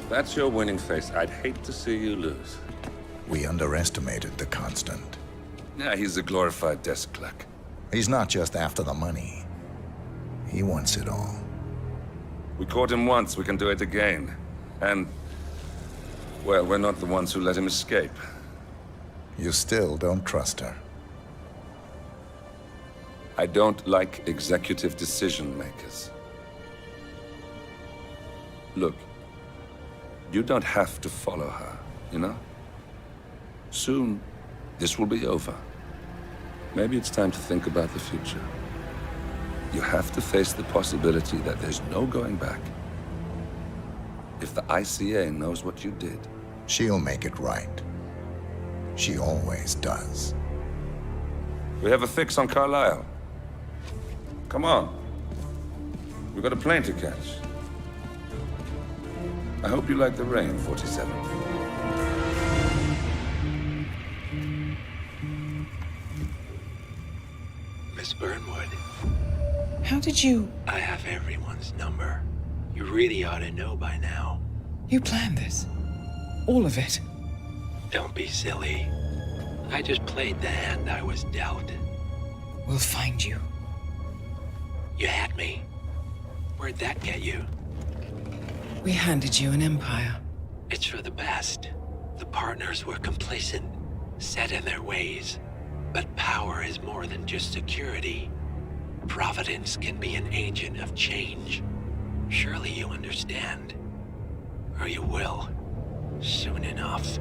that's your winning face, I'd hate to see you lose. We underestimated the Constant. Yeah, he's a glorified desk clerk. He's not just after the money. He wants it all. We caught him once, we can do it again. And, well, we're not the ones who let him escape. You still don't trust her. I don't like executive decision makers. Look, you don't have to follow her, you know? Soon, this will be over. Maybe it's time to think about the future. You have to face the possibility that there's no going back. If the ICA knows what you did, She'll make it right. She always does. we have a fix on Carlisle. Come on. We've got a plane to catch. I hope you like the rain, 47. Miss Burnwood, How did you... I have everyone's number. You really ought to know by now. You planned this? All of it? Don't be silly. I just played the hand I was dealt. We'll find you. You had me. Where'd that get you? We handed you an empire. It's for the best. The partners were complacent, set in their ways. But power is more than just security. Providence can be an agent of change. Surely you understand. Or you will. Soon enough.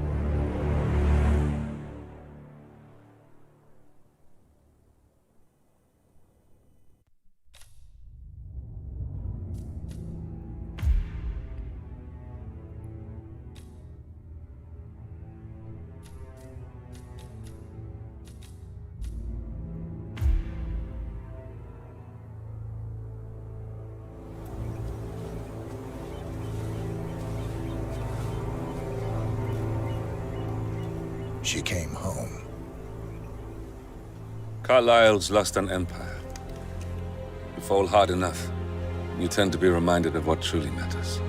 She came home. Carlisle's lost an empire. You fall hard enough, you tend to be reminded of what truly matters.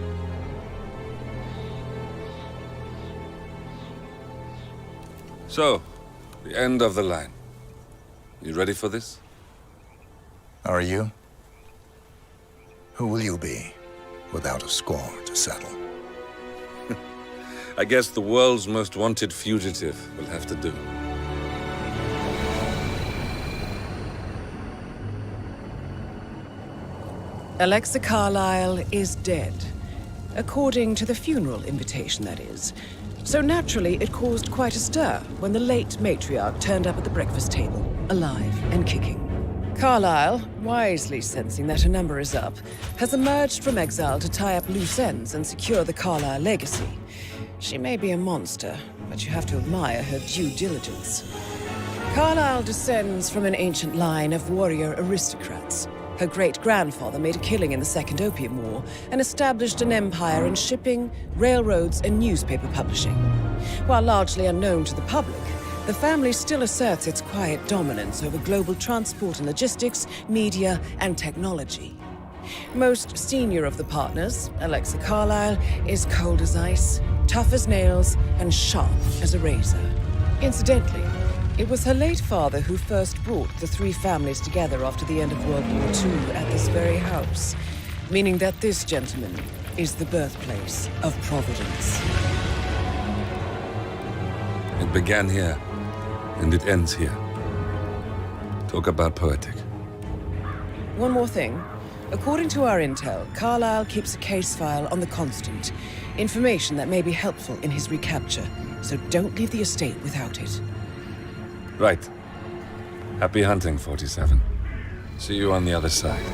So, the end of the line. You ready for this? Are you? Who will you be, without a score to settle? I guess the world's most wanted fugitive will have to do. Alexa Carlisle is dead. According to the funeral invitation, that is. So naturally, it caused quite a stir when the late matriarch turned up at the breakfast table, alive and kicking. Carlisle, wisely sensing that her number is up, has emerged from exile to tie up loose ends and secure the Carlisle legacy. She may be a monster, but you have to admire her due diligence. Carlisle descends from an ancient line of warrior aristocrats. Her great-grandfather made a killing in the Second Opium War and established an empire in shipping, railroads, and newspaper publishing. While largely unknown to the public, the family still asserts its quiet dominance over global transport and logistics, media, and technology. Most senior of the partners, Alexa Carlisle, is cold as ice, tough as nails, and sharp as a razor. Incidentally, it was her late father who first brought the three families together after the end of World War II at this very house, meaning that this gentleman is the birthplace of Providence. It began here, and it ends here. Talk about poetic. One more thing. According to our intel, Carlisle keeps a case file on the Constant. Information that may be helpful in his recapture, so don't leave the estate without it. Right. Happy hunting, 47. See you on the other side.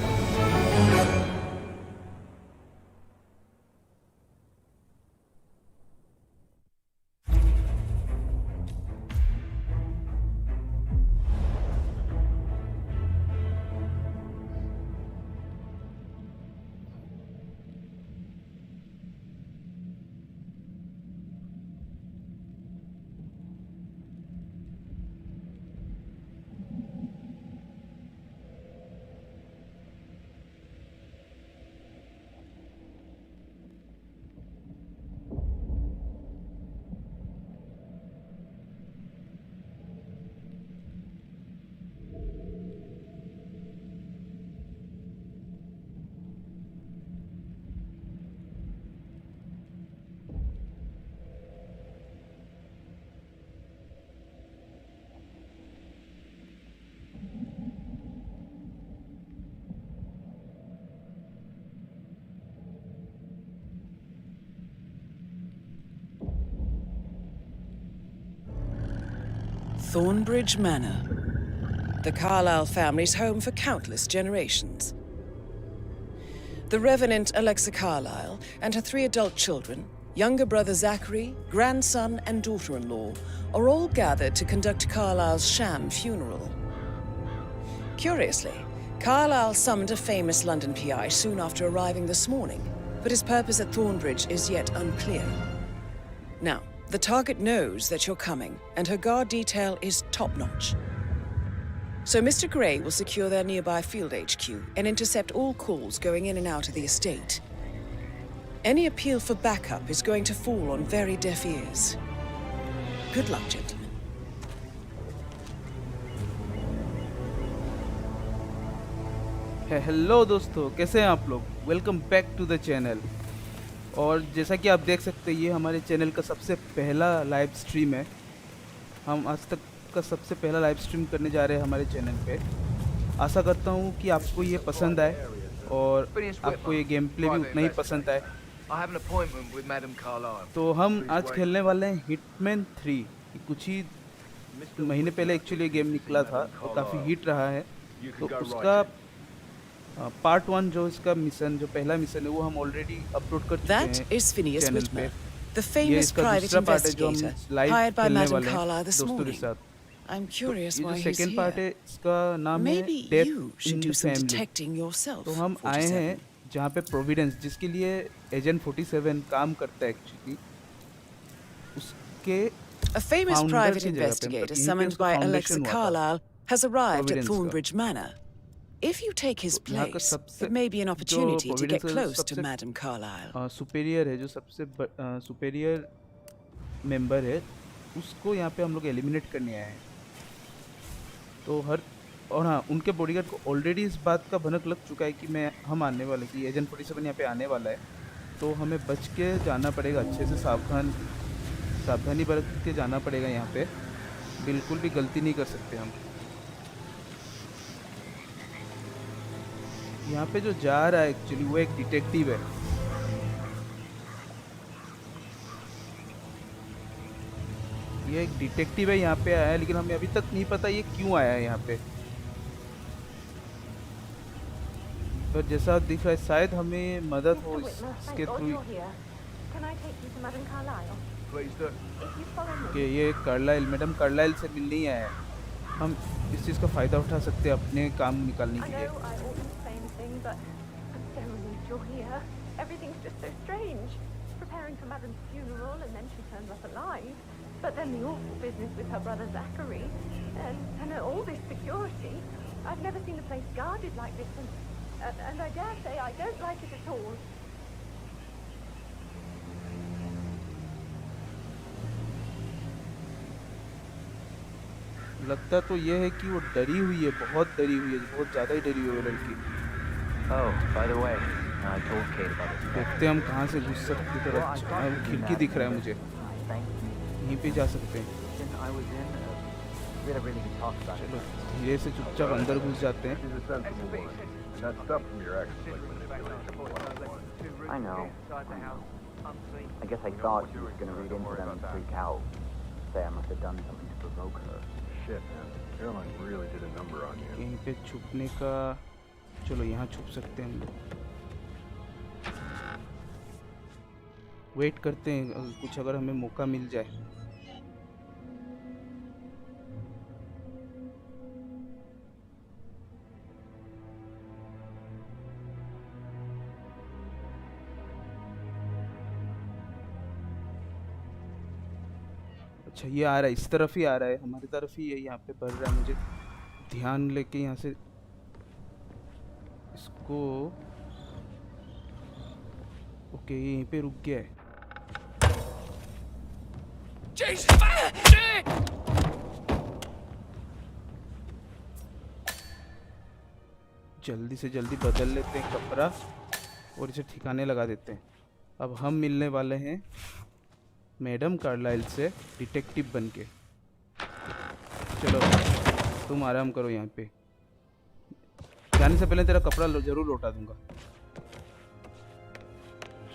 Thornbridge Manor. The Carlyle family's home for countless generations. The Revenant Alexa Carlyle and her 3 adult children, younger brother Zachary, grandson and daughter-in-law, are all gathered to conduct Carlyle's sham funeral. Curiously, Carlyle summoned a famous London PI soon after arriving this morning, but his purpose at Thornbridge is yet unclear. Now, the target knows that you're coming, and her guard detail is top-notch. So Mr. Gray will secure their nearby field HQ and intercept all calls going in and out of the estate. Any appeal for backup is going to fall on very deaf ears. Good luck, gentlemen. Hello दोस्तों, कैसे हैं आप लोग? Welcome back to the channel. और जैसा कि आप देख सकते हैं, ये हमारे चैनल का सबसे पहला लाइव स्ट्रीम है। हम आज तक का सबसे पहला लाइव स्ट्रीम करने जा रहे हैं हमारे चैनल पे। आशा करता हूँ कि आपको ये पसंद आए और आपको ये गेम प्ले भी उतना ही पसंद आए। तो हम आज खेलने वाले हैं हिटमैन 3। कुछ ही महीने पहले एक्चुअली गेम निकला था और काफ़ी हिट रहा है। तो उसका पार्ट 1 जो इसका मिशन, जो पहला मिशन है, वो हम ऑलरेडी अपलोड कर चुके हैं चैनल पे। The famous private investigator hired by Madame Carlyle this दोस्तों के morning. साथ। I'm curious why he's second part है, here. इसका नाम है Maybe death you should in do the some family. detecting yourself. तो हम आए हैं जहाँ पे प्रोविडेंस, जिसके लिए एजेंट 47 काम करता है एक्चुअली, उसके A famous founder private की जगह पे, investigator मतलब summoned इनके by उसका Alexa foundation हुआ था Carlyle has arrived at Providence का। Thornbridge Manor. If you take his तो यहाँ का place, सबसे it may be an opportunity to get Providence का close to सबसे Madame Carlyle. सुपेरियर है, जो सबसे सुपेरियर मेंबर है, उसको यहाँ पे हम लोग एलिमिनेट करने आए हैं। तो और हाँ, उनके बॉडीगार्ड को ऑलरेडी इस बात का भनक लग चुका है कि हम आने वाले, कि एजेंट 47 यहाँ पे आने वाला है। तो हमें बच के जाना पड़ेगा, अच्छे से सावधानी बरत के जाना पड़ेगा। यहाँ पे बिल्कुल भी गलती नहीं कर सकते हम। यहाँ पे जो जा रहा है एक्चुअली वो एक डिटेक्टिव है। ये एक डिटेक्टिव है, यहाँ पे आया है, लेकिन हमें अभी तक नहीं पता ये क्यों आया है यहाँ पे। पर जैसा दिख रहा है, शायद हमें मदद हो इसके थ्रू। कि ये मैडम कार्लाइल से मिलने ही आया है। हम इस चीज़ का फ़ायदा उठा सकते हैं अपने काम निकालने के लिए। Preparing for Madame's funeral, and then she turns up alive. But then the awful business with her brother Zachary, and all this security. I've never seen the place guarded like this, and I dare say I don't like it at all. लगता तो ये है कि वो डरी हुई है, बहुत डरी हुई है, बहुत ज़्यादा ही डरी हुई है लड़की। Oh, by the way, I told Kate about this. देखते हैं हम कहाँ से घुस सकते हैं। अच्छा, खिड़की दिख रहा है मुझे, यहीं पे जा सकते हैं। I was in. We had a really good talk about it. चलो धीरे से चुपचाप अंदर घुस जाते हैं। I know. I guess I thought she was going to read into them and freak out. Say I must have done something to provoke her. Shit, man. Caroline really did a number on you. यहीं पे छुपने का, चलो यहाँ छुप सकते हैं हम लोग। वेट करते हैं कुछ अगर हमें मौका मिल जाए। अच्छा, ये आ रहा है, इस तरफ ही आ रहा है, हमारी तरफ ही है, यहाँ पे बढ़ रहा है। मुझे ध्यान लेके यहाँ से इसको, ओके, यहीं पे रुक गया है। जल्दी से जल्दी बदल लेते हैं कपड़ा और इसे ठिकाने लगा देते हैं। अब हम मिलने वाले हैं मैडम कार्लाइल से डिटेक्टिव बनके। चलो तुम आराम करो यहाँ पे, जाने से पहले तेरा कपड़ा जरूर लौटा दूंगा।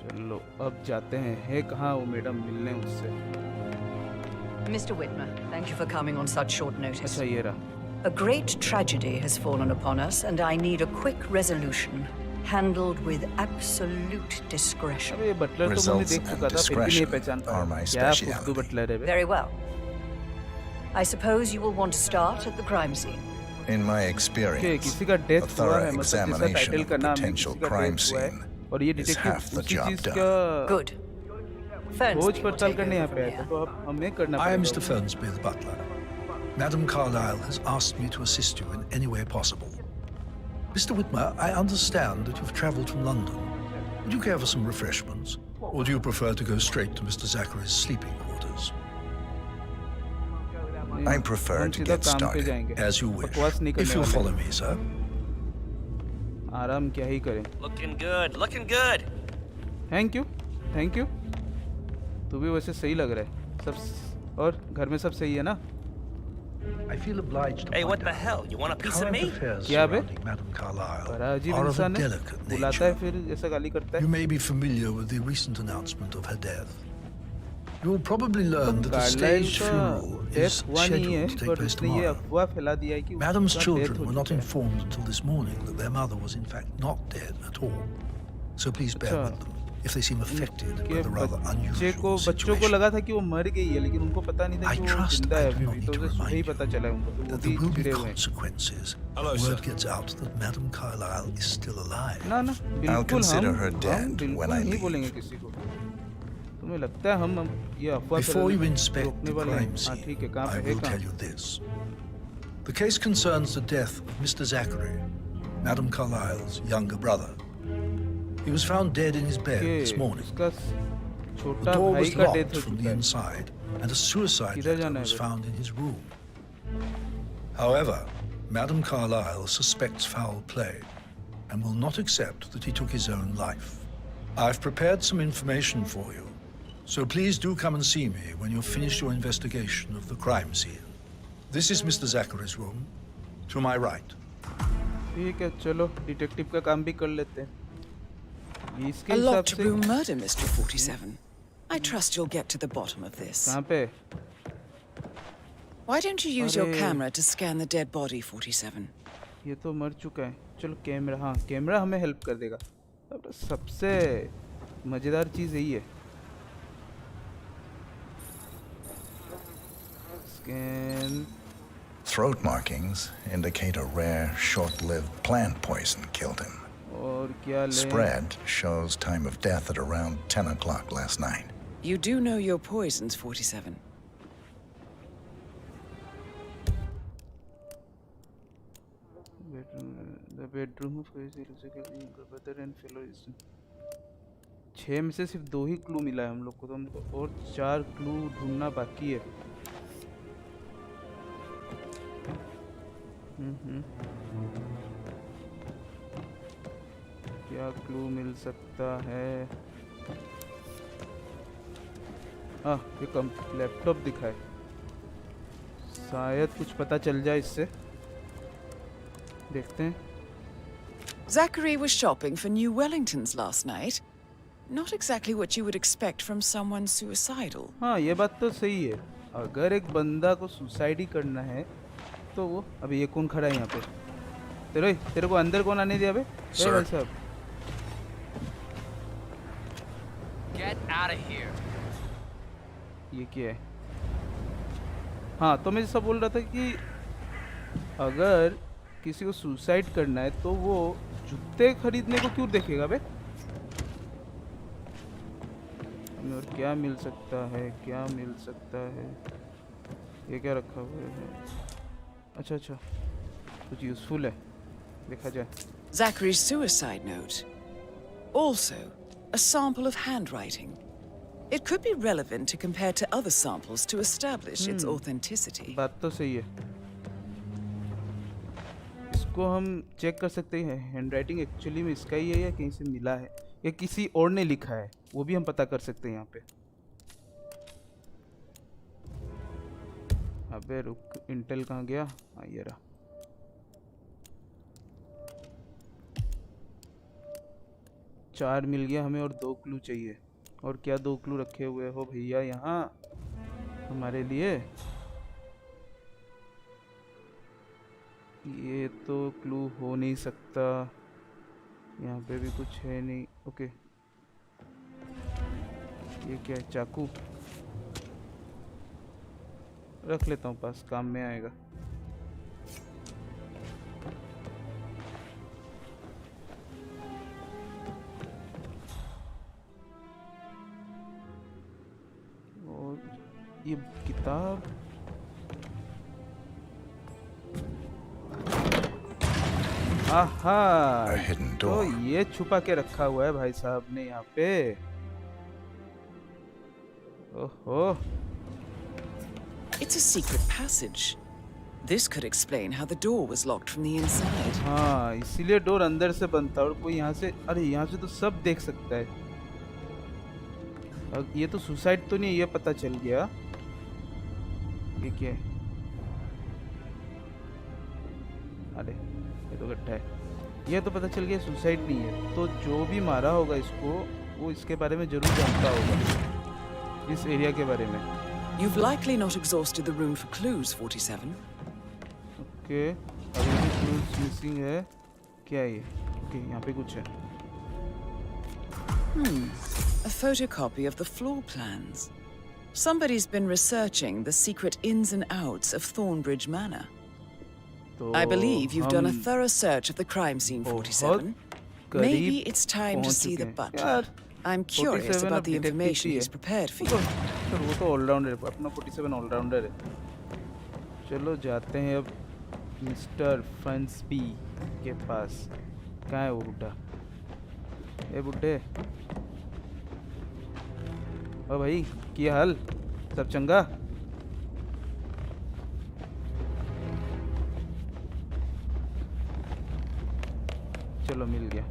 चलो अब जाते हैं। है कहाँ वो मैडम, मिलने उससे। Mr. Whitmer, thank you for coming on such short notice. अच्छा ये रहा. A great tragedy has fallen upon us, and I need a quick resolution, handled with absolute discretion. अबे ये बटलर तो मैंने देख चुका था, फिर भी नहीं पहचान पाया. क्या फुद्दू बटलर है बे? Very well. I suppose you will want to start at the crime scene. In my experience, a thorough examination of the potential crime scene is half the job done. Good. खोज पड़ताल करने यहाँ पे आया था, तो अब हमें करना पड़ेगा. I am Mr. Thornbridge, the butler. Madam Carlyle has asked me to assist you in any way possible. Mr. Whitmer, I understand that you've travelled from London. Would you care for some refreshments? Or do you prefer to go straight to Mr. Zachary's sleeping quarters? I prefer to get started. As you wish. If you'll follow me, sir. आराम क्या ही करें. Looking good, looking good. Thank you, thank you. तू भी वैसे सही लग रहा है. सब और घर में सब सही है ना? I feel obliged to Hey, what the hell? You want a piece of me? क्या बे? Madam Carlyle बड़ा अजीब are of a इंसान है. delicate बुलाता है nature. फिर ऐसा गाली करता है. You may be familiar with the recent announcement of her death. You will probably learn that the staged funeral is scheduled to take place tomorrow. Madam's children were not informed until this morning that their mother was in fact not dead at all. So please bear with them if they seem affected by the rather unusual बच्चों को लगा था कि वो मर गई है, लेकिन उनको पता नहीं था कि वो जिंदा है अभी भी. तो उसे सुबह ही पता चला उनको, तो वो that भी there will be चिड़े हुए हैं. consequences. Word gets out that Madam Carlyle is still alive. ना ना I'll बिल्कुल consider हम her dead बिल्कुल when I नहीं leave. बोलेंगे किसी को. तुम्हें लगता है हम ये अफवाह Before you inspect रोकने the वाले हैं? crime हाँ scene, ठीक है, कहाँ I पे है will tell कहाँ? you this. The case concerns the death of Mr. Zachary, Madam Carlyle's younger brother. He was found dead in his bed this morning. उसका The छोटा door भाई was का डेथ locked हो from चुका the है. inside, and a suicide किधर letter जाना है was bay? found in his room. However, Madam Carlyle suspects foul play and will not accept that he took his own life. I've prepared some information for you, so please do come and see me when you've finished your investigation of the crime scene. This is Mr. Zachary's room, to my right. ठीक है, चलो detective का काम भी कर लेते हैं. इसके A हिसाब locked से room murder, Mr. 47. I trust you'll get to the bottom of this. कहाँ पे? Why don't you use your अरे. camera to scan the dead body, 47? ये तो मर चुका है. चलो कैमरा, हाँ कैमरा हमें हेल्प कर देगा. अब सबसे मजेदार चीज़ यही है. Scan. Throat markings indicate a rare, short-lived plant poison killed him. और क्या ले? Spread shows time of death at around 10 o'clock last night. You do know your poisons, 47. The bedroom of brother and fellow is 6 में से सिर्फ 2 ही clue मिला है हम लोग को, तो हमको और 4 क्लू ढूंढना बाकी है. क्या क्लू मिल सकता है? ये कम लैपटॉप दिखा है, शायद कुछ पता चल जाए इससे. देखते हैं. Zachary was shopping for new Wellingtons last night. Not exactly what you would expect from someone suicidal. हाँ ये बात तो सही है. अगर एक बंदा को सुसाइड ही करना है तो वो अभी ये कौन खड़ा है यहाँ पे? तेरे को अंदर कौन आने दिया बे? भाई साहब. Get out of here. ये क्या है? हाँ तो मैं जैसा बोल रहा था कि अगर किसी को सुसाइड करना है तो वो जूते खरीदने को क्यों देखेगा बे? हमें और क्या मिल सकता है? क्या मिल सकता है? ये क्या रखा हुआ है? अच्छा कुछ यूज़फुल है, देखा जाए. Zachary's suicide note. Also, a sample of handwriting. It could be relevant to compare to other samples to establish its authenticity. बात तो सही है. इसको हम चेक कर सकते हैं हैंडराइटिंग एक्चुअली में इसका ही है या कहीं से मिला है या किसी और ने लिखा है, वो भी हम पता कर सकते हैं यहाँ पे. अबे रुक, इंटेल कहाँ गया? हाँ ये रहा. चार मिल गया हमें और 2 क्लू चाहिए. और क्या 2 क्लू रखे हुए हो भैया यहाँ? हमारे लिए ये तो क्लू हो नहीं सकता। यहाँ पे भी कुछ है नहीं। ओके, ये क्या है? चाकू रख लेता हूँ पास, काम में आएगा। और ये किताब, आहा, तो ये छुपा के रखा हुआ है भाई साहब ने यहाँ पे। ओहो, It's a secret passage. This could explain how the door was locked from the inside. हाँ, इसीलिए डोर अंदर से बंद था और कोई यहाँ से, अरे यहाँ से तो सब देख सकता है। अब ये तो सुसाइड तो नहीं, ये पता चल गया। ये क्या है? अरे ये तो गड्ढा है। ये तो पता चल गया सुसाइड नहीं है। तो जो भी मारा होगा इसको, वो इसके बारे में जरूर जानता होगा, इस एरिया के बारे में। You've likely not exhausted the room for clues, 47. Okay, अभी भी clues missing है। क्या है ये? ओके, यहाँ पे कुछ है। A photocopy of the floor plans. Somebody's been researching the secret ins and outs of Thornbridge Manor. I believe you've done a thorough search of the crime scene, 47. Maybe it's time to see the butler. I'm curious about the information he's prepared for you. वो तो allrounder है, अपना 47 allrounder है। चलो जाते हैं अब mister फंसबी के पास। कहाँ है वो बुड्ढा? ए बुड्ढे, ओ भाई, क्या हाल? सब चंगा? चलो मिल गया।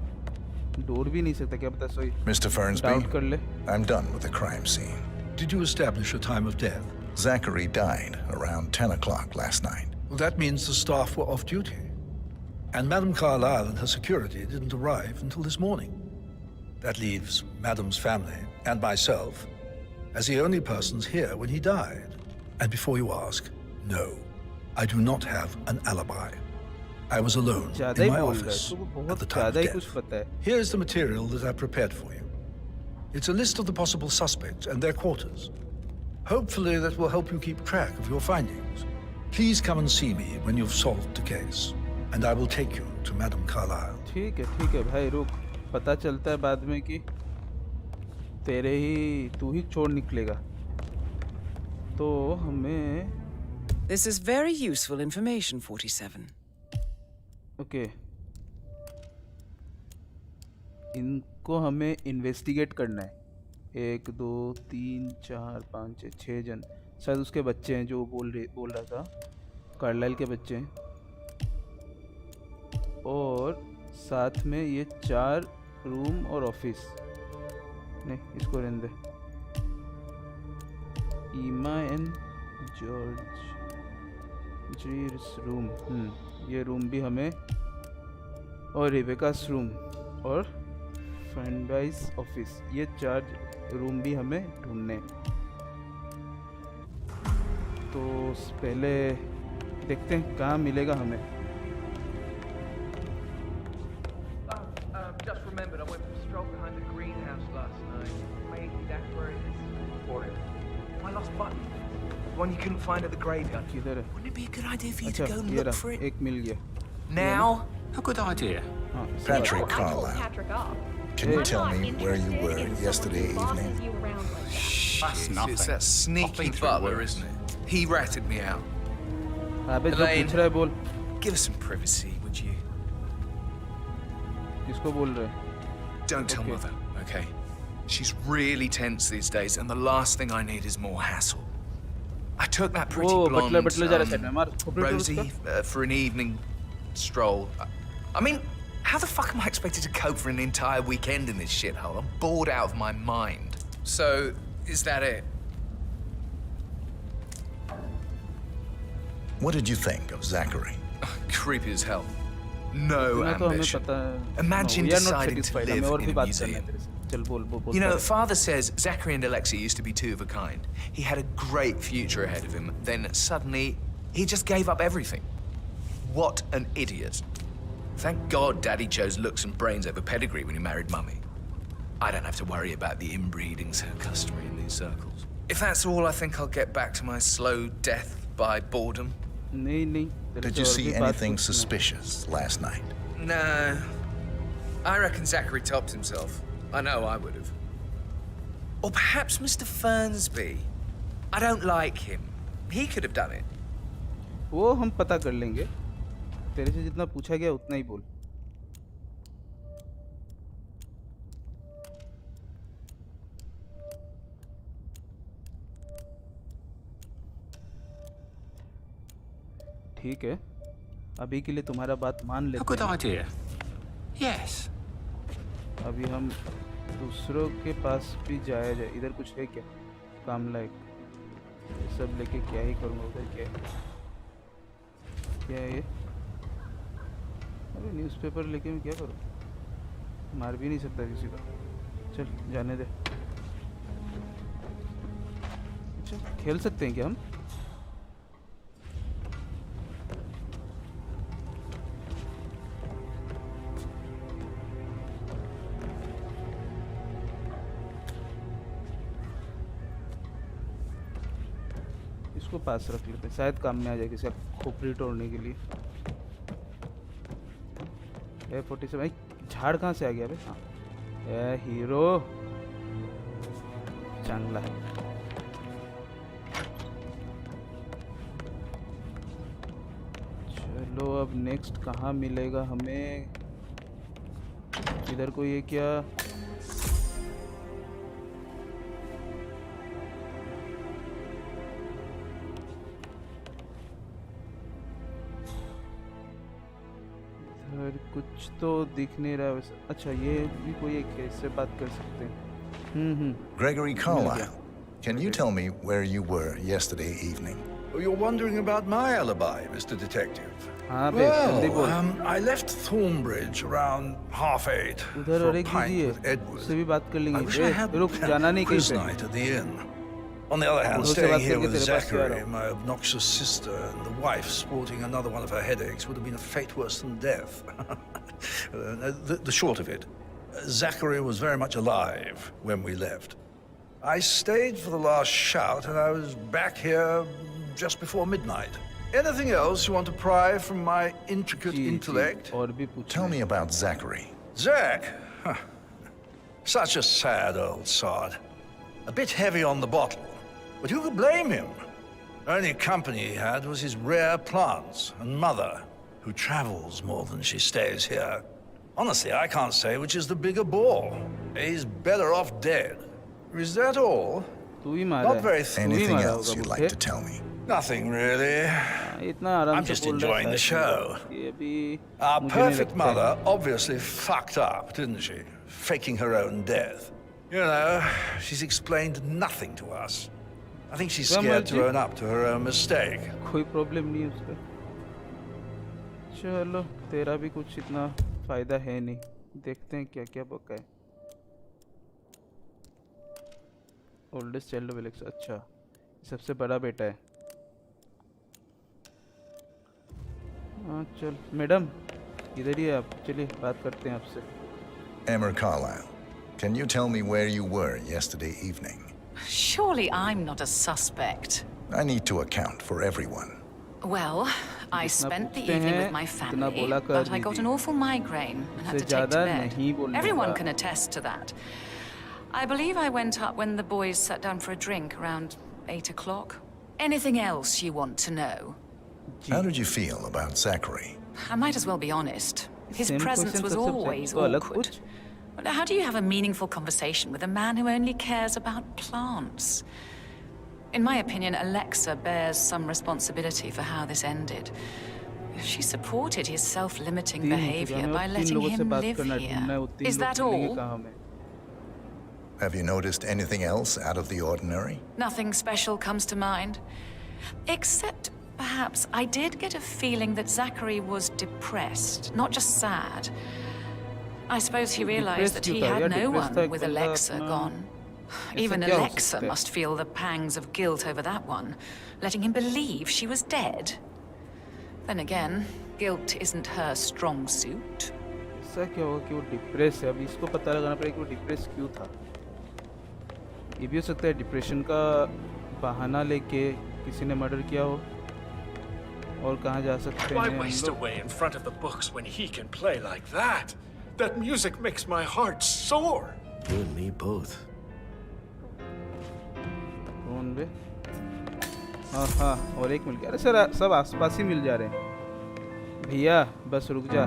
डोर भी नहीं सकता, क्या पता सोई Mr. Fernsby, डाउट कर ले। I'm done with the crime scene. Did you establish a time of death? Zachary died around 10 o'clock last night. Well, that means the staff were off duty. And Madame Carlyle and her security didn't arrive until this morning. That leaves Madame's family and myself as the only persons here when he died. And before you ask, no, I do not have an alibi. I was alone in my office at the time of death. Here is the material that I prepared for you. It's a list of the possible suspects and their quarters. Hopefully that will help you keep track of your findings. Please come and see me when you've solved the case, and I will take you to Madame Carlyle. ठीक है भाई, रुक। पता चलता है बाद में कि तू ही छोड़ निकलेगा। तो हमें This is very useful information, 47. Okay, इनको हमें इन्वेस्टिगेट करना है। 1 2 3 4 5 6 जन, शायद उसके बच्चे हैं जो बोल रहा था, कार्लाइल के बच्चे हैं। और साथ में ये 4 रूम और ऑफिस। नहीं, इसको रहने दे। ईमा एंड जॉर्ज जीर्स रूम, ये रूम भी हमें, और रिबेकास रूम और फंडाइस ऑफिस, ये 4 रूम भी हमें ढूंढने। तो पहले देखते हैं कहाँ मिलेगा हमें। Just remembered, I went for a stroll behind the greenhouse last night. Maybe that's where it is. What? My lost button. The one you couldn't find at the graveyard. किधर है? Wouldn't it be a good idea for you अच्छा, to go ये look for रहा, it? एक मिल गया। Now? A good idea. हाँ, Patrick I called Carlyle, Patrick up. can you I'm tell not me where you interested were in someone yesterday who bosses evening? you around like that. That's nothing. It's that sneaky I've been through butler, worse. isn't it? He ratted me out. अबे जो Elaine, पूछ रहा है बोल। Give us some privacy, would you? किसको बोल रहे हैं? Don't tell Mother, okay? She's really tense these days, and the last thing I need is more hassle. I took that pretty blonde, butler जा रहा है साइड में, मार खोपड़ी Rosie, for an evening stroll. I mean, how the fuck am I expected to cope for an entire weekend in this shithole? I'm bored out of my mind. So, is that it? What did you think of Zachary? Creepy as hell. No मैं तो हमें ambition. पता है। Imagine We are not deciding to satisfied, live हमें और in भी a बात करना है museum. तेरे से। चल बोल You know, Father says Zachary and Alexa used to be two of a kind. He had a great future ahead of him. Then suddenly, he just gave up everything. What an idiot. Thank God Daddy chose looks and brains over pedigree when he married Mummy. I don't have to worry about the inbreeding so customary in these circles. If that's all, I think I'll get back to my slow death by boredom. नहीं Did you see anything suspicious last night? No. I reckon Zachary topped himself. I know I would have. Or perhaps Mr. Fernsby. I don't like him. He could have done it. वो हम पता कर लेंगे. तेरे से जितना पूछा गया उतना ही बोल. ठीक है. अभी के लिए तुम्हारा बात मान लेते हैं. A good idea. Yes. अभी हम दूसरों के पास भी जाया जाए. इधर कुछ है क्या काम लायक? सब लेके क्या ही करूँगा. उधर क्या है ये? अरे न्यूज़पेपर लेके मैं क्या करूँ? मार भी नहीं सकता किसी को. चल जाने दे. अच्छा खेल सकते हैं क्या हम? इसको पास रख लेते हैं, शायद काम में आ जाए किसी का खोपड़ी तोड़ने के लिए. A47 भाई झाड़ कहाँ से आ गया भाई? हाँ ए हीरो चांगला है. चलो अब नेक्स्ट कहाँ मिलेगा हमें? इधर कोई है क्या? कुछ तो दिख नहीं रहा वैसे. अच्छा ये भी कोई एक है, इससे बात कर सकते हैं. Gregory Carlisle, can you tell me where you were yesterday evening? You're wondering about my alibi, Mr. Detective. Well, I left Thornbridge around 7:30 for a pint with Edward. I wish I had a quiz night at the inn. On the other hand, staying here with Zachary, my obnoxious sister, and the wife sporting another one of her headaches would have been a fate worse than death. The short of it, Zachary was very much alive when we left. I stayed for the last shout, and I was back here just before midnight. Anything else you want to pry from my intricate intellect? Tell me about Zachary. Zach? Huh. Such a sad old sod. A bit heavy on the bottle. But who could blame him? The only company he had was his rare plants and mother, who travels more than she stays here. Honestly, I can't say which is the bigger bore. He's better off dead. Is that all? Not very Anything else you'd like to tell me? Nothing really. I'm just enjoying the show. Our perfect mother obviously fucked up, didn't she? Faking her own death. You know, she's explained nothing to us. I think she's scared to own up to her own mistake. कोई problem नहीं उसका. चलो तेरा भी कुछ इतना फायदा है नहीं. देखते हैं क्या क्या बका है. Oldest child of Alexa. अच्छा सबसे बड़ा बेटा है. हाँ चल मैडम इधर ही आप. चलिए बात करते हैं आपसे. Amor Carlisle, can you tell me where you were yesterday evening? Surely I'm not a suspect. I need to account for everyone. Well, I spent the evening with my family, but I got an awful migraine and had to take to bed. Everyone can attest to that. I believe I went up when the boys sat down for a drink around 8 o'clock. Anything else you want to know? How did you feel about Zachary? I might as well be honest. His presence was always awkward. How do you have a meaningful conversation with a man who only cares about plants? In my opinion, Alexa bears some responsibility for how this ended. She supported his self-limiting behavior by letting him live here. Is that all? Have you noticed anything else out of the ordinary? Nothing special comes to mind. Except, perhaps, I did get a feeling that Zachary was depressed, not just sad. I suppose he realized that he had no one with Alexa gone. Even Alexa must feel the pangs of guilt over that one, letting him believe she was dead. Then again, guilt isn't her strong suit. ऐसा क्या होगा कि वो depress है? अभी इसको पता लगाना पड़ेगा कि वो डिप्रेस क्यों था। ये भी हो सकता है डिप्रेशन का बहाना लेके किसी ने मर्डर किया हो। और कहाँ जा सकते हैं? Why waste away in front of the books when he can play like that? That music makes my heart sore. You and me both. कौन बे? हाँ, और एक मिल गया। अरे सर सब आसपास ही मिल जा रहे हैं। भैया बस रुक जा।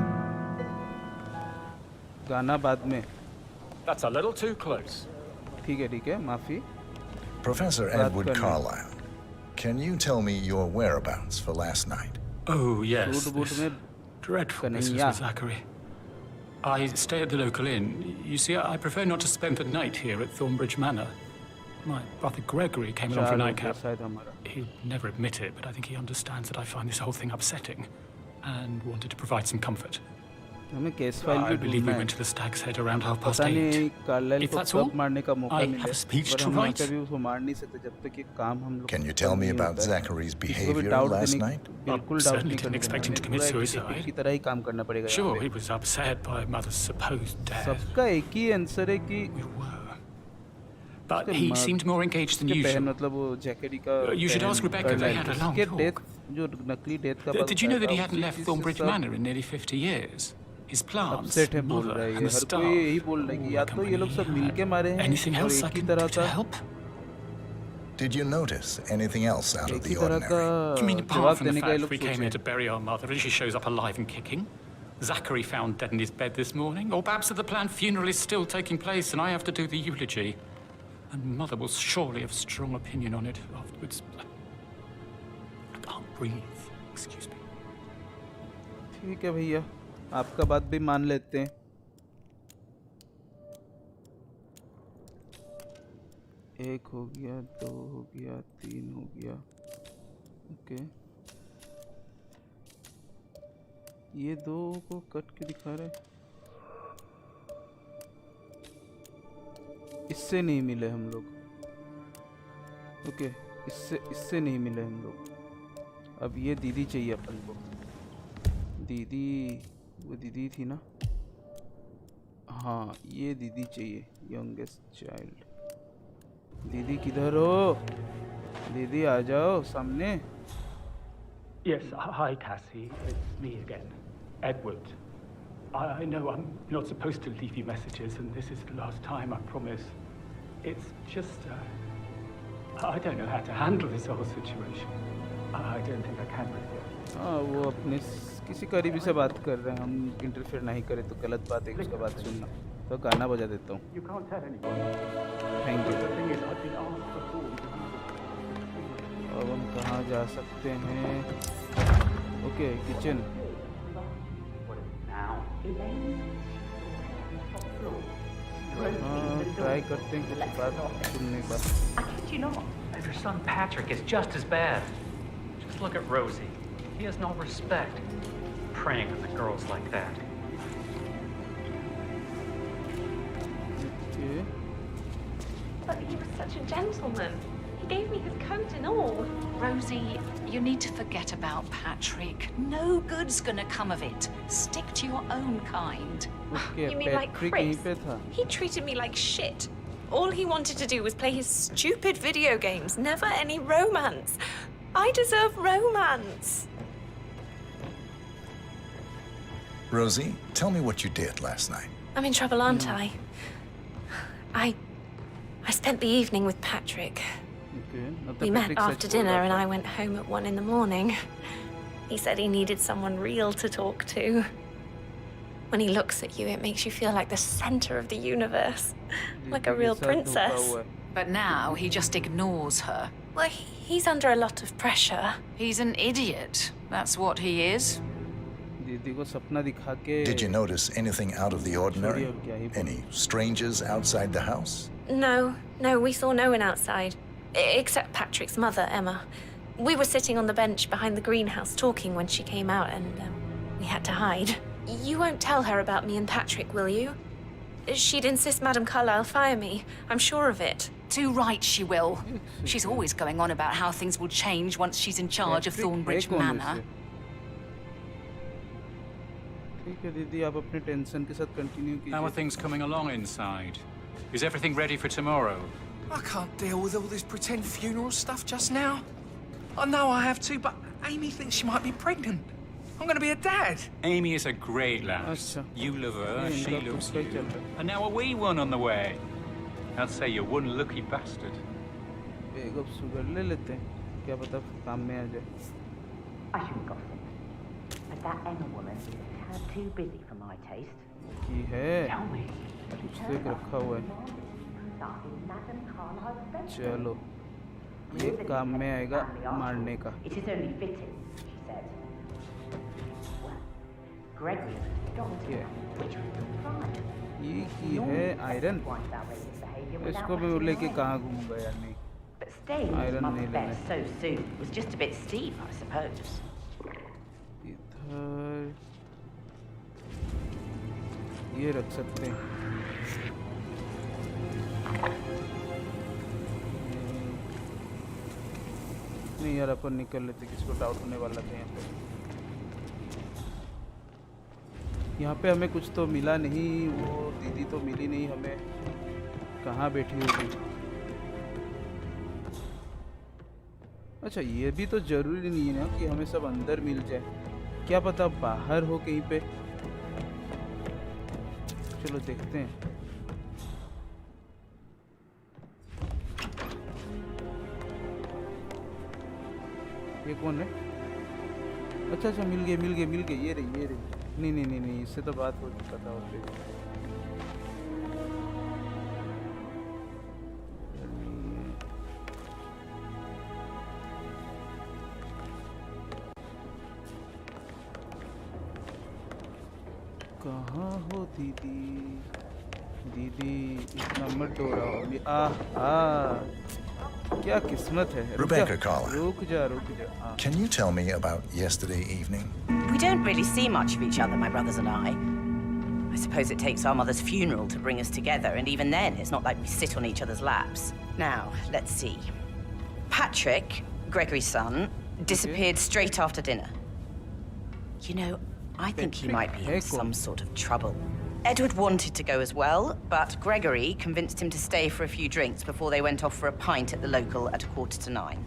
गाना बाद में। That's a little too close. ठीक है, माफी। Professor Edward Carlyle, can you tell me your whereabouts for last night? Oh, yes. This dreadful business with Zachary. I stay at the local inn. You see, I prefer not to spend the night here at Thornbridge Manor. My brother Gregory came along for a nightcap. He'll never admit it, but I think he understands that I find this whole thing upsetting and wanted to provide some comfort. I believe we went to the Stag's Head around 8:30. If that's all, I have a speech to write. Can you tell me about Zachary's behavior last night? I certainly didn't expect him to commit suicide. Sure, he was upset by Mother's supposed death. We were. But he seemed more engaged than usual. You should ask Rebecca, they had a long talk. Did you know that he hadn't left Thornbridge Manor in nearly 50 years? His plants, mother, and the staff. Anything else I can do to help? Did you notice anything else out of the ordinary? You mean apart from the fact that we came here to bury our mother and she shows up alive and kicking? Zachary found dead in his bed this morning? Or perhaps that the planned funeral is still taking place and I have to do the eulogy? And Mother will surely have a strong opinion on it afterwards. I can't breathe. Excuse me. ठीक है भैया, आपका बात भी मान लेते हैं। एक हो गया, 2 हो गया, 3 हो गया। ओके, ये 2 को कट के दिखा रहे। इससे नहीं मिले हम लोग। ओके, इससे नहीं मिले हम लोग। अब ये दीदी चाहिए अपन को। दीदी, वो दीदी थी ना? हाँ, ये दीदी चाहिए, यंगेस्ट चाइल्ड। दीदी किधर हो? दीदी आ जाओ सामने। Yes, hi Cassie, it's me again, Edward. I know I'm not supposed to leave you messages, and this is the last time, I promise. It's just, I don't know how to handle this whole situation. I don't think I can really. हाँ, वो अपने किसी करीबी से बात कर रहे हैं, हम इंटरफेयर नहीं करें तो गलत बात है उसका बात सुनना। तो गाना बजा देता हूँ। Thank you. अब हम कहाँ जा सकते हैं? Okay, kitchen. हाँ, ट्राई करते हैं कुछ बात सुनने का। You know, your son Patrick is just as bad. Just look at Rosie. He has no respect. Preying on the girls like that. Okay. But he was such a gentleman. He gave me his coat and all. Rosie, you need to forget about Patrick. No good's gonna come of it. Stick to your own kind. Okay, you mean like Chris? He treated me like shit. All he wanted to do was play his stupid video games. Never any romance. I deserve romance. Rosie, tell me what you did last night. I'm in trouble, aren't I? I spent the evening with Patrick. Okay. We met after dinner and I went home at 1 in the morning. He said he needed someone real to talk to. When he looks at you, it makes you feel like the center of the universe. Like a real princess. But now he just ignores her. Well, he's under a lot of pressure. He's an idiot. That's what he is. Did you notice anything out of the ordinary? Any strangers outside the house? No, we saw no one outside. Except Patrick's mother, Emma. We were sitting on the bench behind the greenhouse talking when she came out and we had to hide. You won't tell her about me and Patrick, will you? She'd insist Madame Carlyle fire me. I'm sure of it. Too right she will. She's always going on about how things will change once she's in charge of Thornbridge Manor. ठीक है दीदी आप अपने tension के साथ continue कीजिए. How are things coming along inside? Is everything ready for tomorrow? I can't deal with all this pretend funeral stuff just now. I know I have to, but Amy thinks she might be pregnant. I'm going to be a dad. Amy is a great lass. You love her, she loves you. And now a wee one on the way. I'd say you're one lucky bastard. एक अब sugar ले लेते हैं. क्या पता काम में आ जाए. I shouldn't gossip, but that Emma woman is a tad too busy for my taste. की है? Tell me. उससे रखा हुआ है. चलो ये काम में आएगा मारने का. It is only fitting, she said. Well, Gregory which was the crime. ये की है आयरन. इसको मैं लेके कहाँ घूमूंगा यार नहीं. आयरन नहीं लेना. So soon was just a bit steep, I suppose. इधर ये रख सकते हैं. नहीं यार अपन निकल लेते. किसको डाउट होने वाला था यहाँ पे हमें कुछ तो मिला नहीं. वो दीदी तो मिली नहीं हमें. कहाँ बैठी होगी. अच्छा ये भी तो जरूरी नहीं है ना कि हमें सब अंदर मिल जाए. क्या पता बाहर हो कहीं पे. चलो देखते हैं. ये कौन है. अच्छा अच्छा मिल गए. ये रही. नहीं इससे तो बात हो चुका था. और कहाँ हो दीदी इतना मत डरो. क्या किस्मत है. Rebecca Carlyle. रुक जा. Can you tell me about yesterday evening? We don't really see much of each other, my brothers and I. I suppose it takes our mother's funeral to bring us together, and even then, it's not like we sit on each other's laps. Now, let's see. Patrick, Gregory's son, disappeared straight after dinner. You know, I think he might be in some sort of trouble. Edward wanted to go as well, but Gregory convinced him to stay for a few drinks before they went off for a pint at the local at 9:15.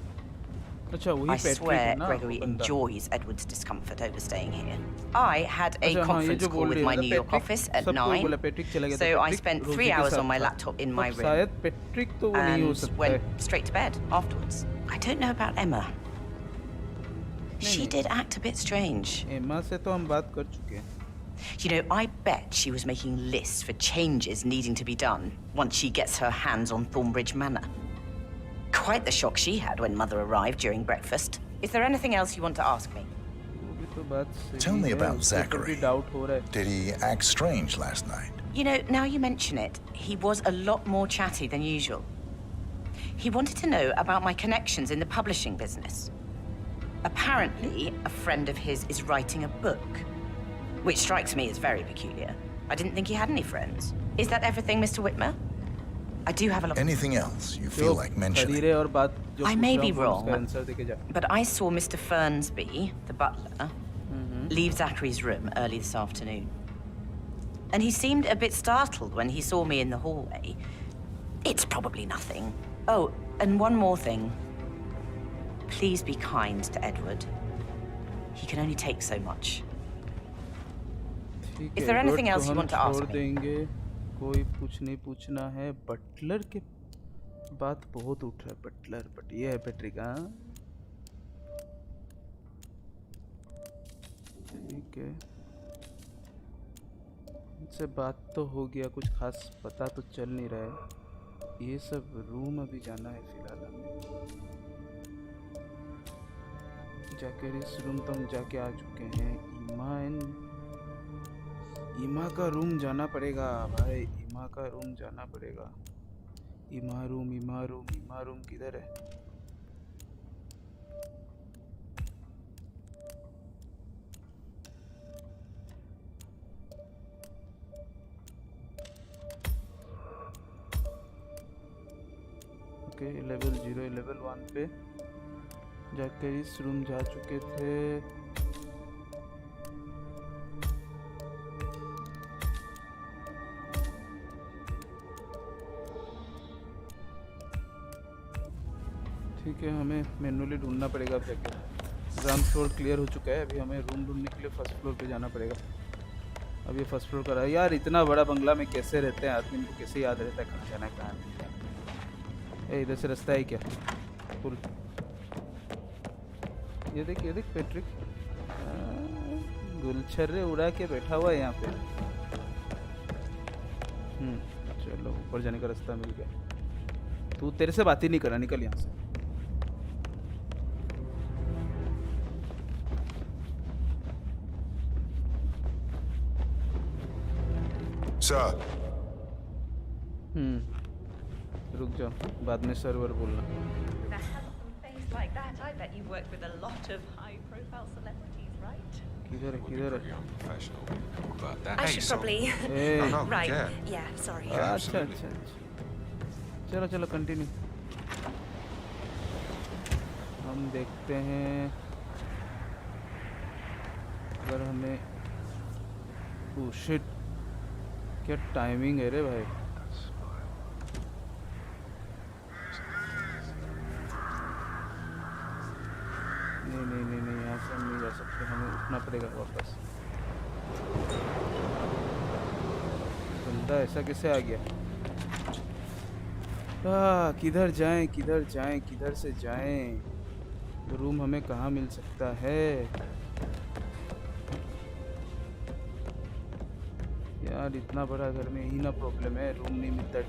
I swear Gregory enjoys Edward's discomfort over staying here. I had a conference call with my New York office at 9, so I spent 3 hours on my laptop in my room and went straight to bed afterwards. I don't know about Emma. She did act a bit strange. Emma से तो हम बात कर चुके हैं. You know, I bet she was making lists for changes needing to be done once she gets her hands on Thornbridge Manor. Quite the shock she had when Mother arrived during breakfast. Is there anything else you want to ask me? Tell me about Zachary. Did he act strange last night? You know, now you mention it, he was a lot more chatty than usual. He wanted to know about my connections in the publishing business. Apparently, a friend of his is writing a book, which strikes me as very peculiar. I didn't think he had any friends. Is that everything, Mr. Whitmer? I do have a lot. Anything else you feel like mentioning? I may be wrong, but I saw Mr. Fernsby, the butler, leave Zachary's room early this afternoon. And he seemed a bit startled when he saw me in the hallway. It's probably nothing. Oh, and one more thing. Please be kind to Edward. He can only take so much. Is there anything else you want to ask me? कोई कुछ नहीं पूछना है. Buttler के बात बहुत उठ रहा है. बटलर बट ये है पैट्रिक. ठीक है इनसे बात तो हो गया. कुछ खास पता तो चल नहीं रहा है. ये सब रूम अभी जाना है फिलहाल हमें. जैकेरिस रूम तो हम जाके आ चुके हैं. ईमा का रूम जाना पड़ेगा भाई. ईमा का रूम जाना पड़ेगा. ईमा रूम किधर है. ओके लेवल 0 लेवल 1 पे जाकर इस रूम जा चुके थे। ठीक है, हमें मैनुअली ढूंढना पड़ेगा। अब जाके ग्राउंड फ्लोर क्लियर हो चुका है, अभी हमें रूम ढूंढने के लिए फर्स्ट फ्लोर पे जाना पड़ेगा। अब ये फर्स्ट फ्लोर कर रहा है। यार इतना बड़ा बंगला में कैसे रहते हैं आदमी को, कैसे याद रहता है कहाँ जाना है कहाँ नहीं। इधर से रास्ता है क्या? फुल ये देख पैट्रिक गुलछर्रे उड़ा के बैठा हुआ है यहाँ पे। चलो ऊपर जाने का रास्ता मिल गया। तू तेरे से बात ही नहीं करा, निकल यहाँ से। सर। रुक जाओ, बाद में सर्वर बोलना। Like that, I bet you worked with a lot of high-profile celebrities, right? किधर है? I should probably. Right. Yeah. Sorry. अच्छा। चलो कंटिन्यू। हम देखते हैं अगर हमें। ओह शिट, क्या टाइमिंग है रे भाई। नहीं, यहाँ से हम नहीं जा सकते, हमें उठना पड़ेगा वापस। बंदा ऐसा कैसे आ गया? किधर से जाएं? रूम हमें कहाँ मिल सकता है? यार इतना बड़ा घर में यही ना प्रॉब्लम है, रूम नहीं मिलता।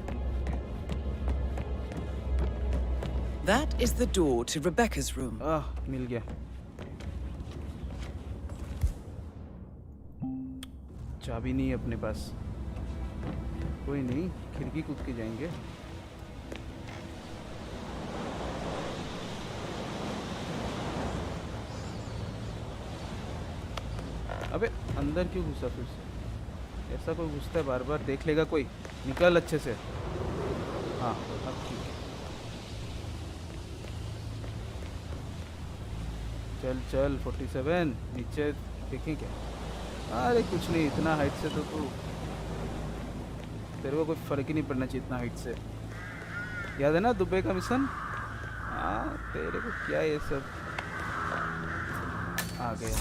That is the door to Rebecca's room. मिल गया। चाबी नहीं है अपने पास, कोई नहीं, खिड़की कूद के जाएंगे। अबे अंदर क्यों घुसा फिर से? ऐसा कोई घुसता है बार बार, देख लेगा कोई। निकल अच्छे से। हाँ अब ठीक है। चल 47 नीचे देखें क्या? अरे कुछ नहीं, इतना हाइट से तो तू, तेरे को कोई फर्क ही नहीं पड़ना चाहिए इतना हाइट से। याद है ना दुबई का मिशन? हाँ तेरे को क्या ये सब। आ गया,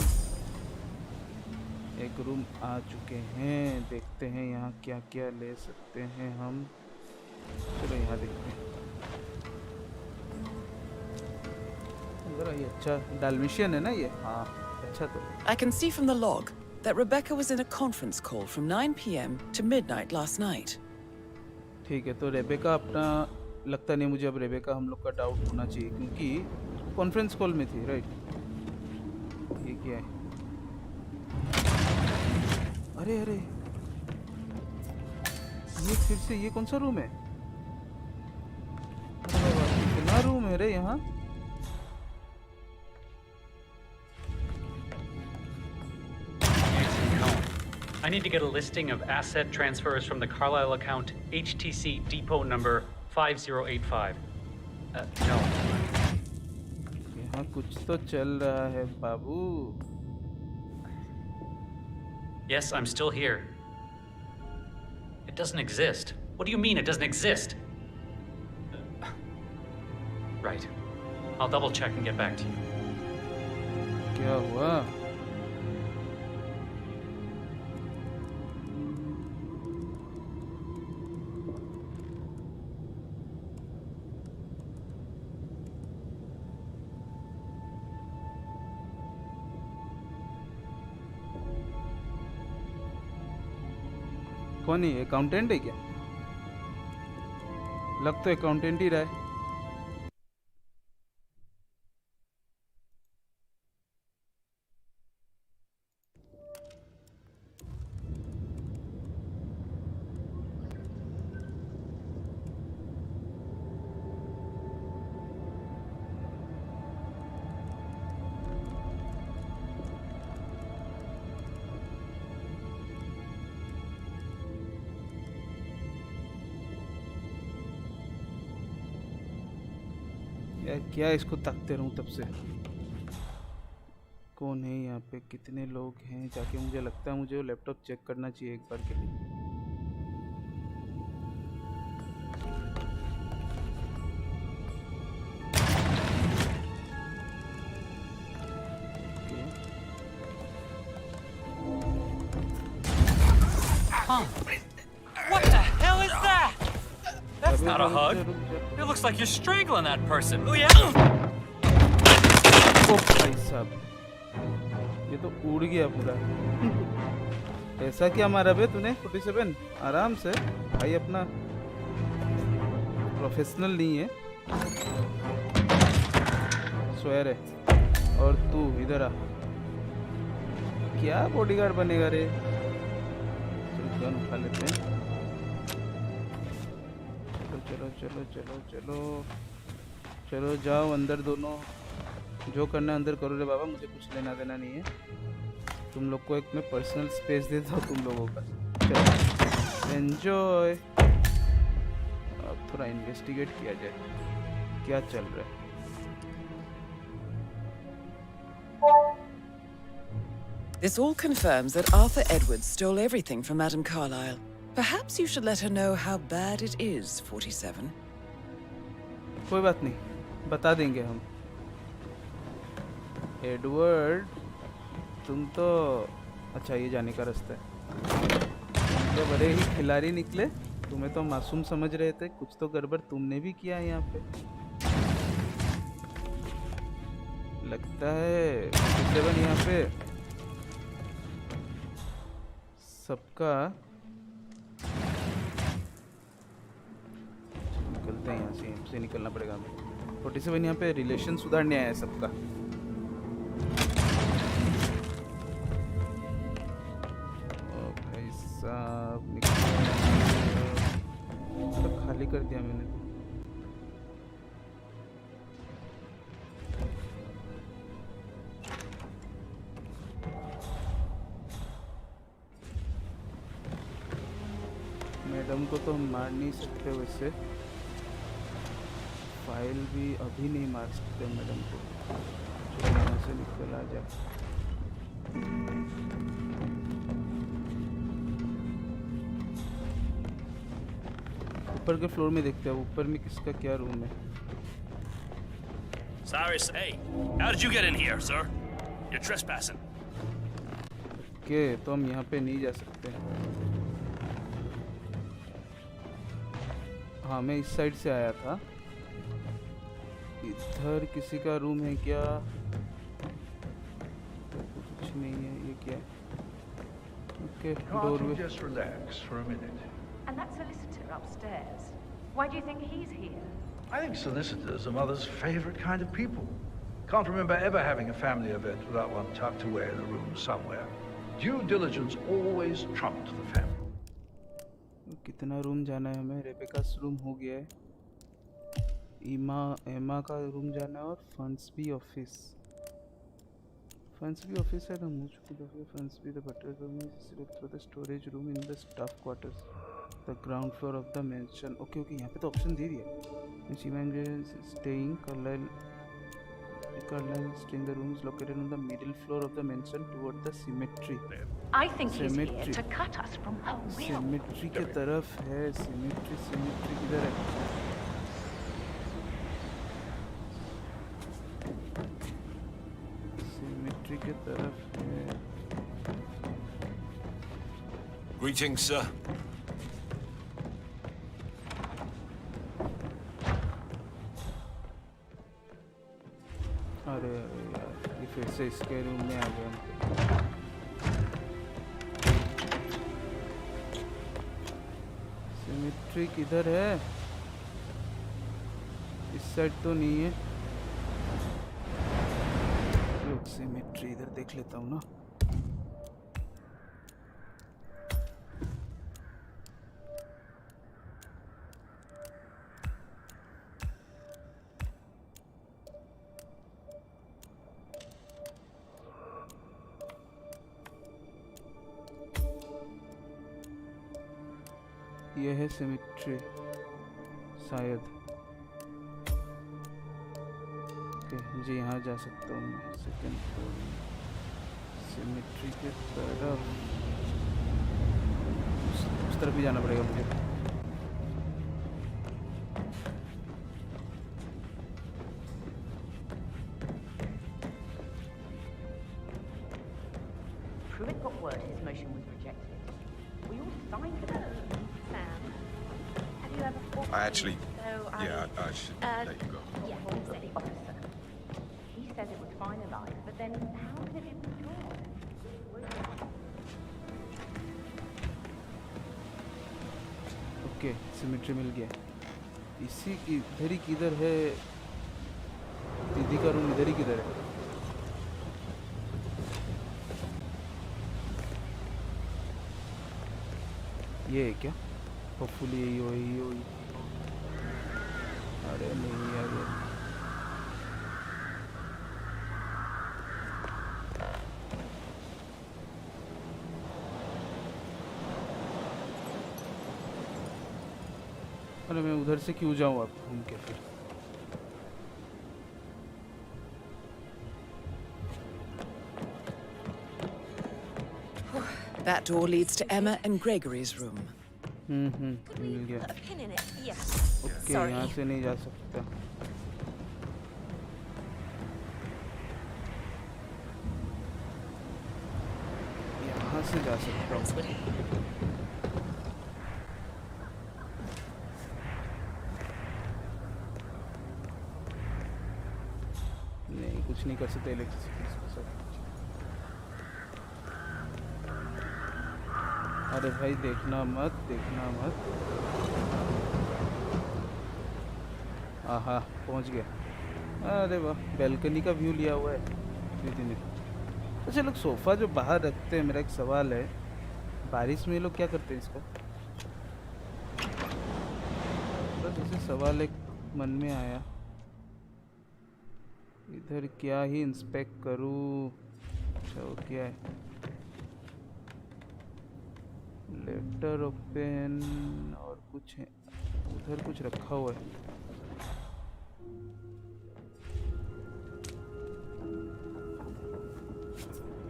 एक रूम आ चुके हैं। देखते हैं यहाँ क्या क्या ले सकते हैं हम। चलो यहाँ देखते हैं। ये अच्छा डाल्मेशियन है ना ये? हाँ अच्छा। तो I can see from the log that Rebecca was in a conference call from 9 p.m. to midnight last night. ठीक है, तो रेबेका अपना लगता नहीं मुझे। अब रेबेका हम लोग का डाउट होना चाहिए क्योंकि कॉन्फ्रेंस कॉल में थी, राइट? ये क्या है? अरे ये फिर से ये कौन सा रूम है? कितना रूम है रे यहाँ? I need to get a listing of asset transfers from the Carlisle account HTC depot number 5085. No. यहाँ कुछ तो चल रहा है बाबू। Yes, I'm still here. It doesn't exist. What do you mean it doesn't exist? Right. I'll double check and get back to you. क्या हुआ? कौन है? अकाउंटेंट है क्या? लग तो अकाउंटेंट ही रहा है। यार क्या इसको ताकते रहूं तब से। कौन है यहाँ पे, कितने लोग हैं, जाके मुझे लगता है मुझे वो लैपटॉप चेक करना चाहिए एक बार के लिए। What the hell is that? That's not a hug. It looks like you're strangling that person. Oh yeah. ओ भाई साहब, ये तो उड़ गया पूरा। ऐसा क्या मारा बे तूने 47? आराम से भाई, अपना प्रोफेशनल नहीं है, स्वेर है। और तू इधर आ, क्या बॉडीगार्ड बनेगा रे? गन उठा लेते हैं। चलो चलो चलो चलो चलो जाओ अंदर, दोनों जो करना है अंदर करो रे बाबा, मुझे कुछ लेना देना नहीं है। तुम लोग को एक मैं पर्सनल स्पेस देता हूँ तुम लोगों का। चलो एंजॉय। अब थोड़ा इन्वेस्टिगेट किया जाए क्या चल रहा है। This all confirms that Arthur Edwards stole everything from Madame Carlyle. Perhaps you should let her know how bad it is, 47. कोई बात नहीं, बता देंगे हम। एडवर्ड, तुम तो अच्छा ये जाने का रास्ता है। तो बड़े ही खिलाड़ी निकले, तुम्हें तो मासूम समझ रहे थे, कुछ तो गड़बड़ तुमने भी किया है यहाँ पे। लगता है 47 यहाँ पे सबका। निकलते हैं यहाँ से निकलना पड़ेगा हमें। 47 यहाँ पे रिलेशन सुधारने आया है सबका। ओ भाई साहब तो खाली कर दिया मैंने। मैडम को तो हम मार नहीं सकते, वैसे फाइल भी अभी नहीं मार सकते मैडम को। चलो यहाँ से निकल आ जा। ऊपर के फ्लोर में देखते हैं ऊपर में किसका क्या रूम है। Cyrus, hey, how did you get in here, sir? You're trespassing. Okay, तो हम यहाँ पे नहीं जा सकते। हाँ, मैं इस साइड से आया था। इधर किसी का रूम है क्या? कुछ नहीं है। ये क्या है? Okay, doorway. Just relax for a minute. And that solicitor upstairs, why do you think he's here? I think solicitors are Mother's favorite kind of people. Can't remember ever having a family event without one tucked away in a room somewhere. Due diligence always trumped the family. कितना room जाना है हमें? रेबेकास room हो गया है, एमा का room जाना है, और फंसबी ऑफिस है ना। मुझको फंसबी the butler room is select for the storage room in the staff quarters, the ground floor of the mansion. Okay, यहाँ पे तो ऑप्शन दे दिया। Staying Carlyle staying the room is located on the middle floor of the mansion toward the cemetery. I think he's here to cut us from her will. Cemetery के तरफ है। cemetery किधर है? cemetery के तरफ है। Greetings, sir. अरे यार, ये फिर से इसके रूम में आ गया। सिमेट्री किधर है? इस साइड तो नहीं है। लोग सिमेट्री इधर देख लेता हूँ ना। यह है सिमेट्री शायद। ओके मुझे यहाँ जा सकता हूँ मैं सेकंड फ्लोर सिमेट्री के तरफ उस तरफ भी जाना पड़ेगा मुझे Pruitt got word his motion was rejected. We all signed it. Sam, have you ever fought? I actually... So Yeah, I should let you go. Yeah, he said the officer. He says it was finalized, but then how could it be withdrawn? Okay cemetery मिल गया इसी इधर ही किधर है दीदी का room इधर ही किधर है ये है क्या होपफुली यही हो अरे नहीं यार अरे मैं उधर से क्यों जाऊँ अब घूम के फिर That door leads to Emma and Gregory's room. मिल गया Put a pin in it. Yes. Okay यहाँ से नहीं जा सकता यहाँ से जा सकता हूँ नहीं कुछ नहीं कर सकते इलेक्ट्रिसिटी के साथ अरे भाई देखना मत आहा पहुंच गया अरे वाह बैल्कनी का व्यू लिया हुआ है दीदी ने अच्छा लोग सोफ़ा जो बाहर रखते हैं मेरा एक सवाल है बारिश में ये लोग क्या करते हैं इसका बस ऐसे सवाल एक मन में आया इधर क्या ही इंस्पेक्ट करूँ अच्छा वो क्या है लेटर ओपन और कुछ है उधर कुछ रखा हुआ है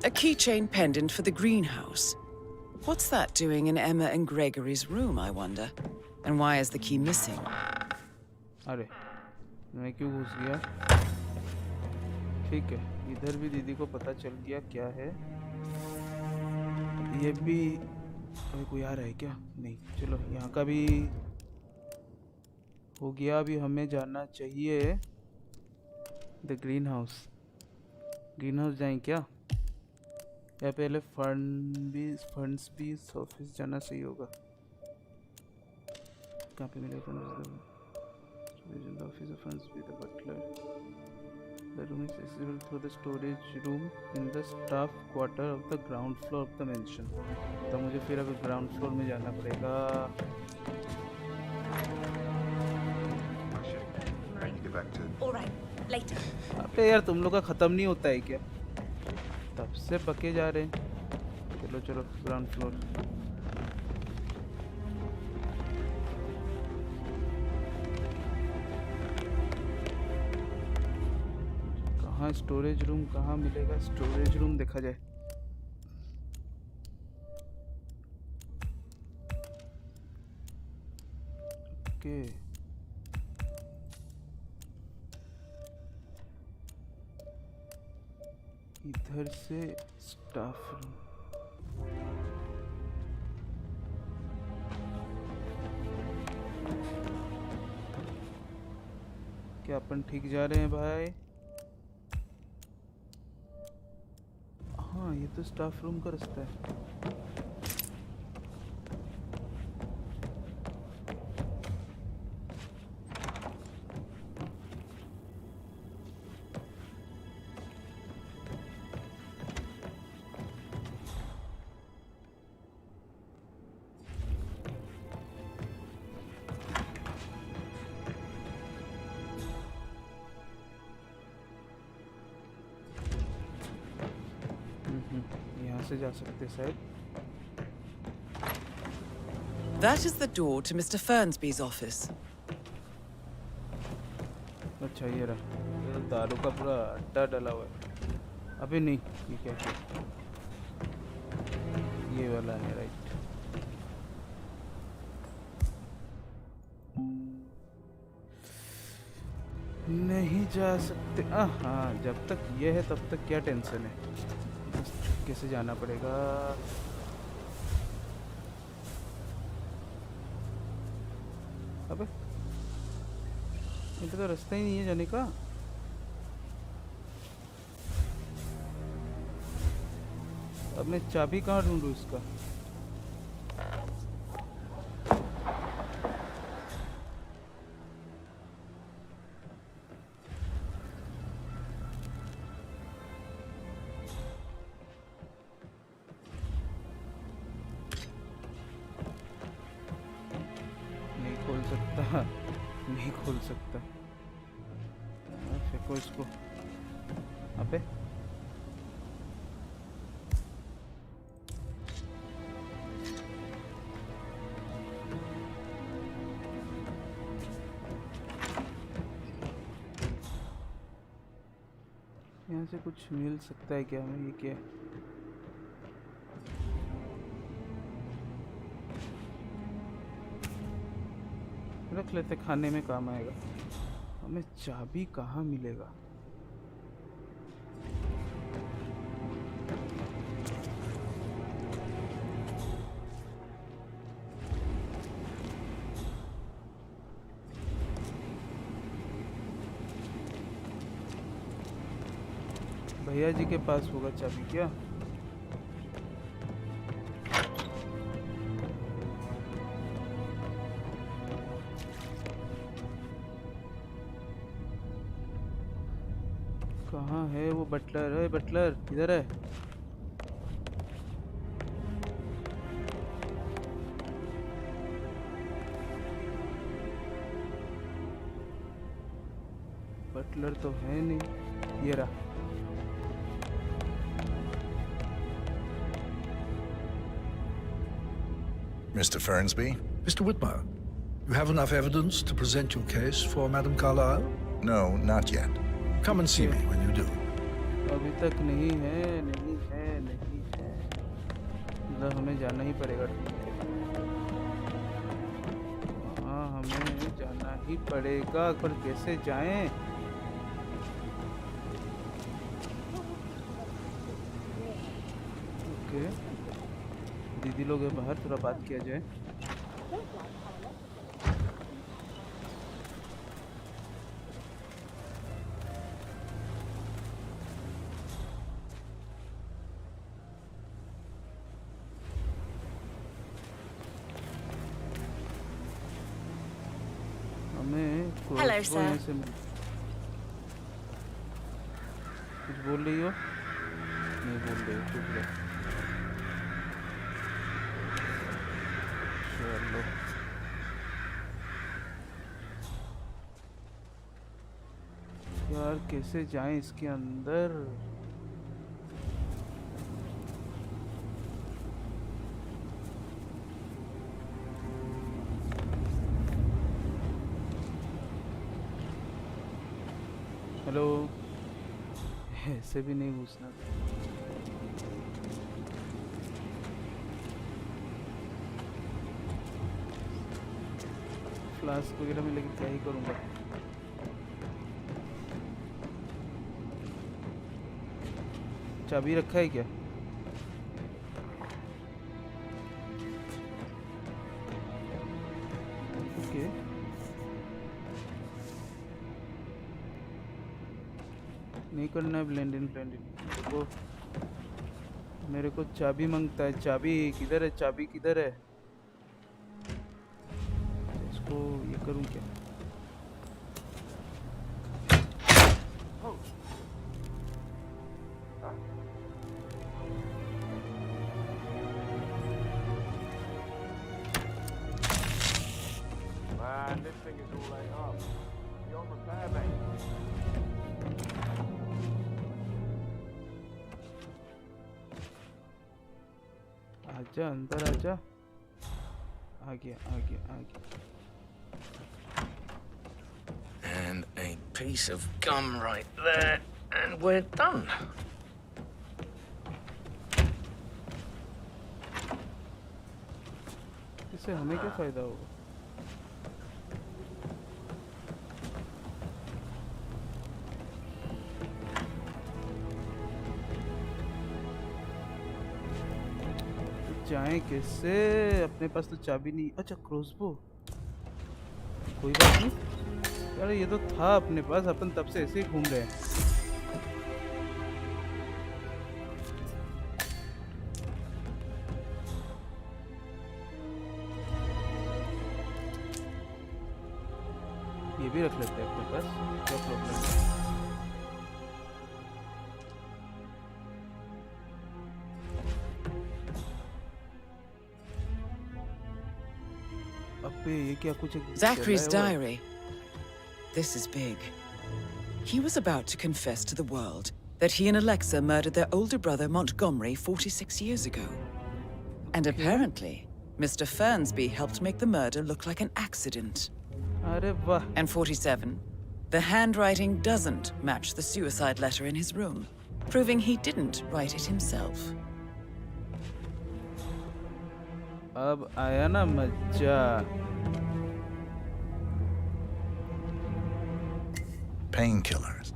A keychain pendant for the greenhouse. What's that doing in Emma and Gregory's room, I wonder? And why is the key missing? अरे मैं क्यों घुस गया ठीक है इधर भी दीदी को पता चल गया क्या है ये भी कोई आ रहा है क्या नहीं चलो यहाँ का भी हो गया अभी हमें जाना चाहिए द ग्रीन हाउस जाएं क्या या पहले फंड्स भी ऑफिस जाना सही होगा कहाँ पे मिलेगा ऑफिस ऑफ फंड्स भी the butler The room is accessible through the storage room in the staff quarter of the ground floor of the mansion. तो मुझे फिर अब ग्राउंड फ्लोर में जाना पड़ेगा अबे यार तुम लोग का ख़त्म नहीं होता है क्या तब से पके जा रहे हैं चलो ग्राउंड फ्लोर कहाँ स्टोरेज रूम कहाँ मिलेगा स्टोरेज रूम देखा जाए ओके इधर से स्टाफ रूम क्या अपन ठीक जा रहे हैं भाई हाँ ये तो स्टाफ रूम का रास्ता है से जा सकते शायद That is the door to Mr. Fernsby's office. अच्छा ये रहा, दारू का पूरा अड्डा डला हुआ है। अभी नहीं, ये क्या है? ये वाला है, राइट। नहीं जा सकते। हाँ, जब तक ये है तब तक क्या टेंशन है। कैसे जाना पड़ेगा? अबे इधर तो रास्ता ही नहीं है जाने का। अब मैं चाबी कहाँ ढूंढूं इसका? नहीं खोल सकता। फेंको इसको। अबे यहाँ से कुछ मिल सकता है क्या हमें? ये क्या है? रख लेते, खाने में काम आएगा। हमें चाबी कहाँ मिलेगा? भैया जी के पास होगा चाबी क्या? कहाँ है वो बटलर? है बटलर किधर है? बटलर तो है नहीं। ये रहा। Mr. Fernsby? Mr. Whitmer, you have enough evidence to present your case for Madame Carlyle? No, not yet. Come and see me when you do. अभी तक नहीं है, नहीं है, नहीं है। मतलब हमें जाना ही पड़ेगा। हाँ, हमें जाना ही पड़ेगा, पर कैसे जाएं? ओके, दीदी लोग हैं बाहर, थोड़ा बात किया जाए। Hello, sir. कुछ बोल रही हो? नहीं बोल रही हो, चुप रहो। चलो। यार कैसे जाएं इसके अंदर? हेलो, ऐसे भी नहीं घुसना। फ्लास्क वगैरह में लेकिन क्या ही करूँगा? चाबी रखा है क्या? ओके, नहीं करना है ब्लेंड इन। देखो मेरे को चाबी मांगता है। चाबी किधर है? चाबी किधर है? इसको ये करूं क्या? Man, this thing is all ate up. Beyond repair, mate. आजा, अंदर आजा। आ गया। And ain't piece of gum right there, and we're done. इससे हमें क्या फायदा होगा? जाएं कैसे? अपने पास तो चाबी नहीं। अच्छा क्रॉसबो, कोई बात नहीं यार, ये तो था अपने पास, अपन तब से ऐसे ही घूम रहे हैं। ये भी रख लेते हैं अपने पास, क्या प्रॉब्लम है? Zachary's diary. This is big. He was about to confess to the world that he and Alexa murdered their older brother Montgomery 46 years ago. And apparently, Mr. Fernsby helped make the murder look like an accident. And 47, the handwriting doesn't match the suicide letter in his room, proving he didn't write it himself. अब आया ना मजा। Painkillers.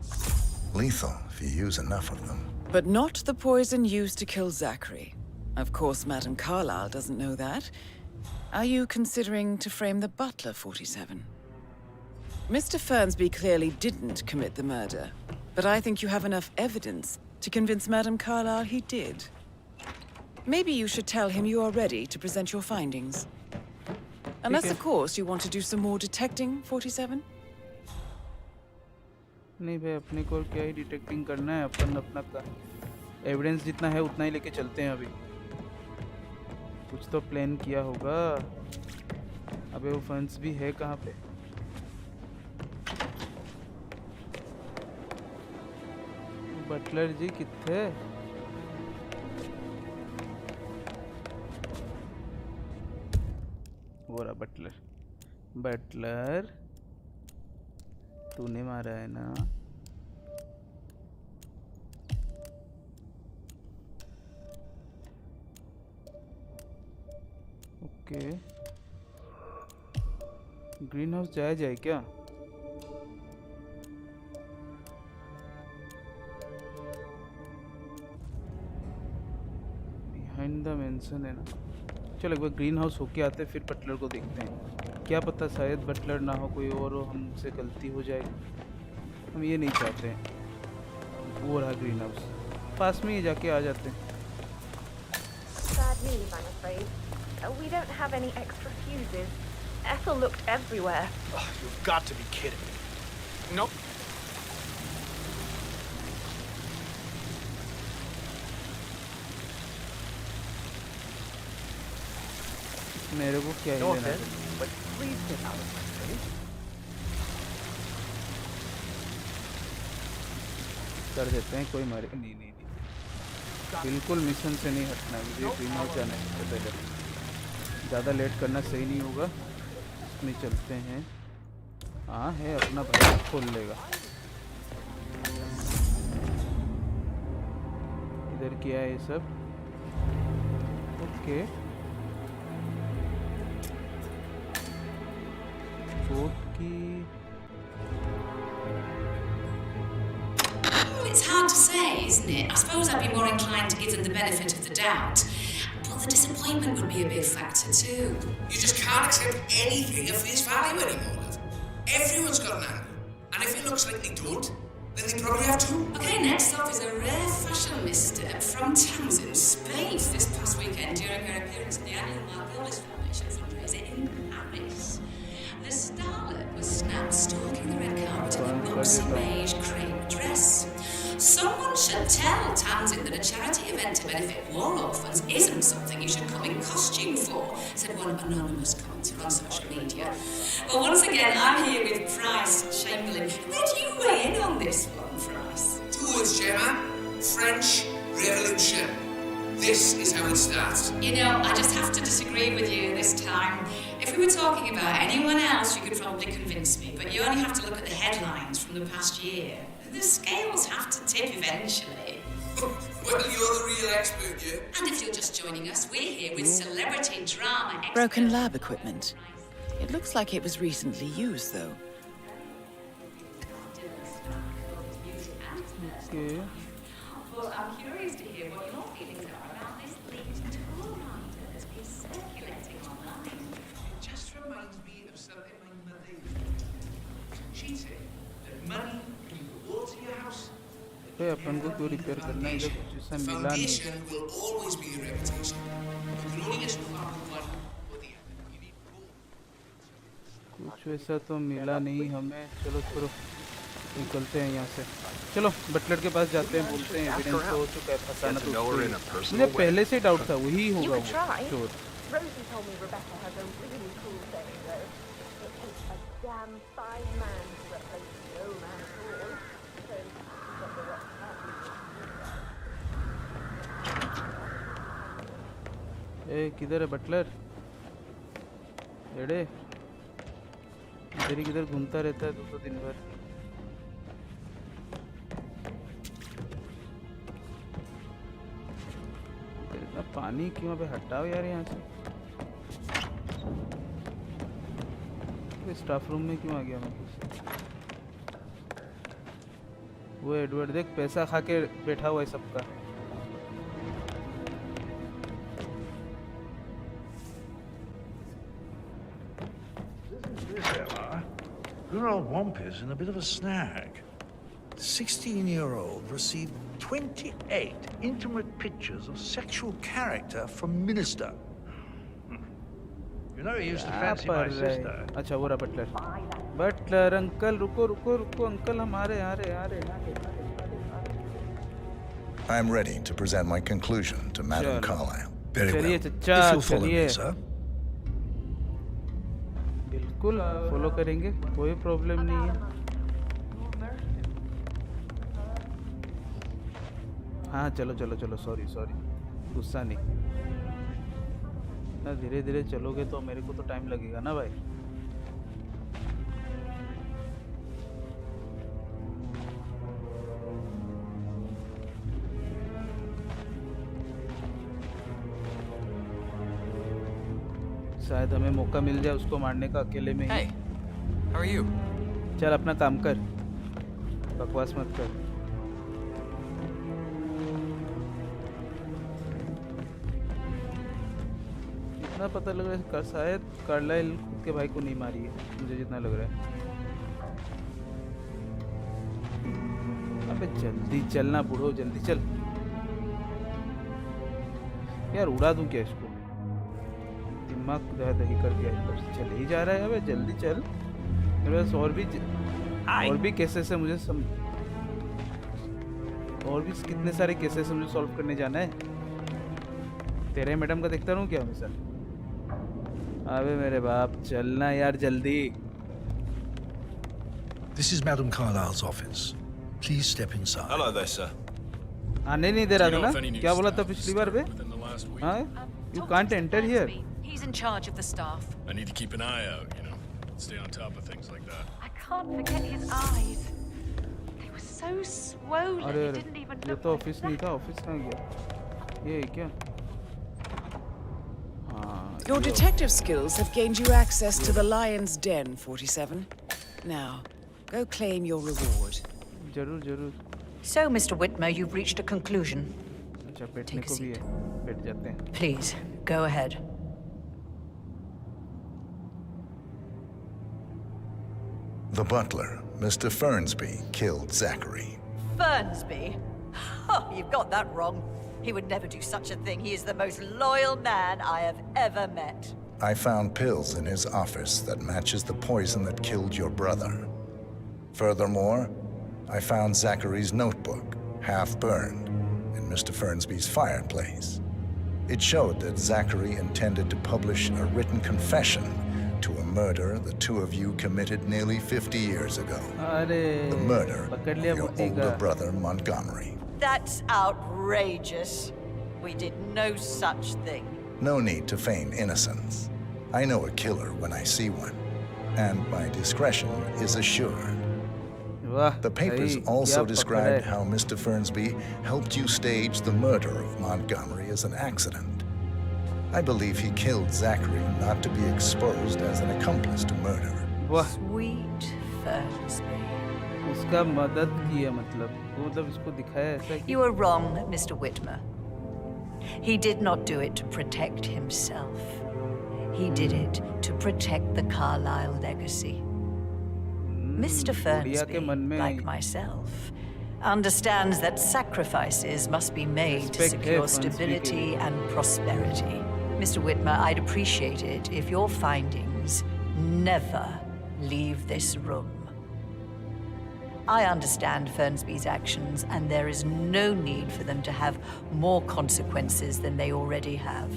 Lethal if you use enough of them. But not the poison used to kill Zachary. Of course, Madame Carlyle doesn't know that. Are you considering to frame the butler, 47? Mr. Fernsby clearly didn't commit the murder, but I think you have enough evidence to convince Madame Carlyle he did. Maybe you should tell him you are ready to present your findings. Unless, of course, you want to do some more detecting, 47? नहीं भाई, अपने को क्या ही detecting करना है, अपन अपना का evidence जितना है उतना ही लेके चलते हैं। अभी कुछ तो प्लान किया होगा। अबे वो फंड्स भी है कहाँ पे? बटलर जी किथे? वो रहा बटलर। बटलर तूने मारा है ना? ओके, ग्रीन हाउस जाया जाए क्या? बिहाइंड द मेंशन है ना? चलो एक बार ग्रीन हाउस होके आते हैं, फिर बटलर को देखते हैं। क्या पता शायद बटलर ना हो, कोई और हो, हमसे गलती हो जाएगी। हम ये नहीं चाहते हैं। वो रहा ग्रीन हाउस, पास में ही जाके आ जाते हैं। Bad news, I'm afraid. We don't have any extra fuses. Ethel looked everywhere. Oh, you've got to be kidding me. Nope. मेरे को क्या No ही लेना? offense, but please get out of my face. कर देते हैं, कोई मारे नहीं नहीं नहीं, बिल्कुल मिशन से नहीं हटना है मुझे। ग्रीन हाउस जाना है सबसे पहले। ज़्यादा लेट करना सही नहीं होगा, इसमें चलते हैं। हाँ है अपना भाई, खोल लेगा। इधर क्या है ये सब? ओके, कोट की It's hard to say, isn't it? I suppose I'd be more inclined to give them the benefit of the doubt. But the disappointment would be a big factor too. You just can't accept anything of face value anymore, love. Everyone's got an angle. And if it looks like they don't, then they probably have to. Okay, next up is a rare fashion misstep from Townsend, Spain, this past weekend during her appearance at the annual Margolis Foundation fundraiser in Paris. The starlet was snapped stalking the red carpet in a boxy beige crepe dress. Someone should tell Townsend that a charity event to benefit war orphans isn't something you should come in costume for, said one anonymous commenter on social media. Well, once again, I'm here with Price Chamberlain. Where do you weigh in on this one, Price? 2 words, Gemma. French Revolution. This is how it starts. You know, I just have to disagree with you this time. If we were talking about anyone else, you could probably convince me, but you only have to look at the headlines from the past year. The scales have to tip eventually. Well, you're the real expert here. And if you're just joining us, we're here with celebrity drama expert. Broken lab equipment. It looks like it was recently used, though. Okay. Well, I'm curious to hear what your feelings are about this leaked tour binder that is circulating online. It just reminds me of something my mother used to do. She'd say that money can go to your house. पे अपन को क्यों repair करना है इधर कुछ ऐसा मिला नहीं Foundation will always be a reputation. You can only get so far with one or the other. You need both. कुछ वैसा तो मिला नहीं हमें चलो छोड़ो निकलते हैं यहाँ से चलो बटलर के पास जाते हैं बोलते हैं एविडेंस हो चुका है फंसाना तो मुझे पहले से डाउट था वही होगा वो चोर Rosie told me Rebecca has a really cool thing, though. It takes a damn fine man to replace no man at all. So she's got the right ए किधर है बटलर एड़े इधर ही किधर घूमता रहता है तो दिन भर इतना पानी क्यों पे हटाओ यार यहाँ से स्टाफ रूम में क्यों आ गया मैं वो एडवर्ड देख पैसा खा के बैठा हुआ है सबका Good old Wampus in a bit of a snag. 16-year-old received 28 intimate pictures of sexual character from Minister. You know he used to fancy my sister. अच्छा वो रहा बटलर बटलर अंकल रुको रुको रुको अंकल हम आ रहे I'm ready to present my conclusion to Madam Carlyle. Very well. If you'll follow me, sir. बिल्कुल follow करेंगे कोई प्रॉब्लम नहीं है हाँ चलो चलो चलो सॉरी गुस्सा नहीं ना धीरे धीरे चलोगे तो मेरे को तो टाइम लगेगा ना भाई शायद हमें मौका मिल जाए उसको मारने का अकेले में ही How are you? चल अपना काम कर बकवास मत कर इतना पता लग रहा है शायद कार्लाइल खुद के भाई को नहीं मारी है मुझे जितना लग रहा है अबे जल्दी चलना बूढ़ो जल्दी चल यार उड़ा दूं क्या इसको दिमाग दही कर दिया चल ही जा रहा है अबे जल्दी चल मेरे पास और भी केसेस है मुझे और भी कितने सारे केसेस है मुझे सॉल्व करने जाना है तेरे मैडम का देखता रहूं क्या हमेशा अबे मेरे बाप चलना यार जल्दी This is Madam Carlyle's office. Please step inside. Hello there, sir. आने नहीं दे रहा था ना क्या बोला था पिछली बार पे हाँ You can't enter here. He's in charge of the staff. I need to keep an eye out, you know. Stay on top of things like that. I can't forget his eyes. They were so swollen. अरे It didn't even ये look तो like office नहीं था office कहाँ गया ये क्या Your detective skills have gained you access to the Lion's Den, 47. Now, go claim your reward. जरूर जरूर So, Mr. Whitmer, you've reached a conclusion. अच्छा बैठने को भी है बैठ जाते हैं Please, go ahead. The butler, Mr. Fernsby, killed Zachary. Fernsby? Oh, you've got that wrong. He would never do such a thing. He is the most loyal man I have ever met. I found pills in his office that matches the poison that killed your brother. Furthermore, I found Zachary's notebook, half burned, in Mr. Fernsby's fireplace. It showed that Zachary intended to publish a written confession to a murder the two of you committed nearly 50 years ago. The murder of your older brother, Montgomery. That's outrageous. We did no such thing. No need to feign innocence. I know a killer when I see one, and my discretion is assured. The papers also described how Mr. Fernsby helped you stage the murder of Montgomery as an accident. I believe he killed Zachary not to be exposed as an accomplice to murder. Sweet Fernsby. उसका मदद की है मतलब इसको दिखाया ऐसा कि You are wrong, Mr. Whitmer. He did not do it to protect himself. He did it to protect the Carlyle legacy. Mr. Fernsby, like myself, understands that sacrifices must be made to secure stability and prosperity. Mr. Whitmer, I'd appreciate it if your findings never leave this room. I understand Fernsby's actions, and there is no need for them to have more consequences than they already have.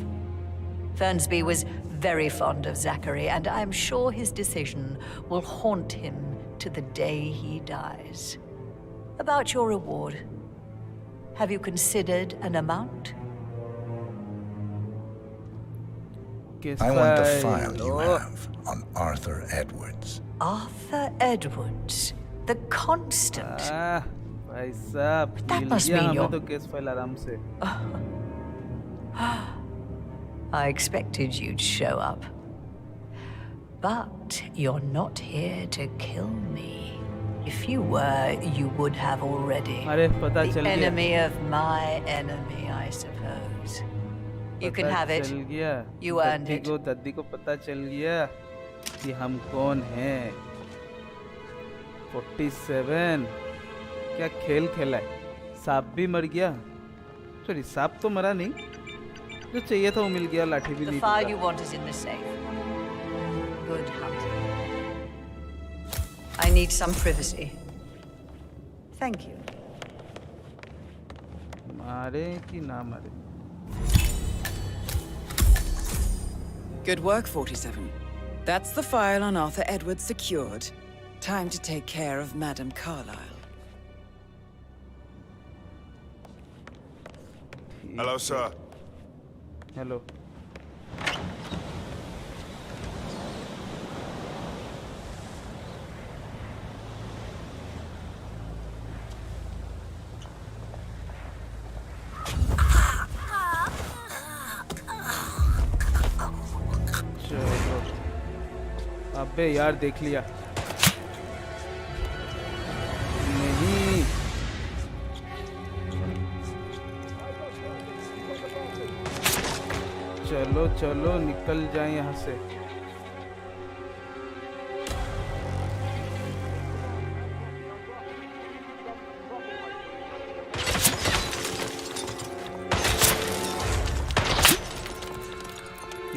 Fernsby was very fond of Zachary, and I'm sure his decision will haunt him to the day he dies. About your reward, have you considered an amount? I want the file you have on Arthur Edwards. Arthur Edwards, the constant. भाई साहब that must mean हमें तो case file आराम से I expected you'd show up. But you're not here to kill me. If you were, you would have already. The enemy of my enemy, I suppose. You can have it. You earned it. दादी को पता चल गया कि हम कौन हैं. 47 क्या खेल खेला है. सांप भी मर गया. सॉरी सांप तो मरा नहीं. जो चाहिए था वो मिल गया. लाठी भी नहीं. The file you want is in the safe. Good hunting. I need some privacy. Thank you. मारे कि ना मारे. Good work, 47. That's the file on Arthur Edwards secured. Time to take care of Madame Carlyle. Hello, sir. Hello. अबे यार देख लिया नहीं. चलो चलो निकल जाए यहाँ से.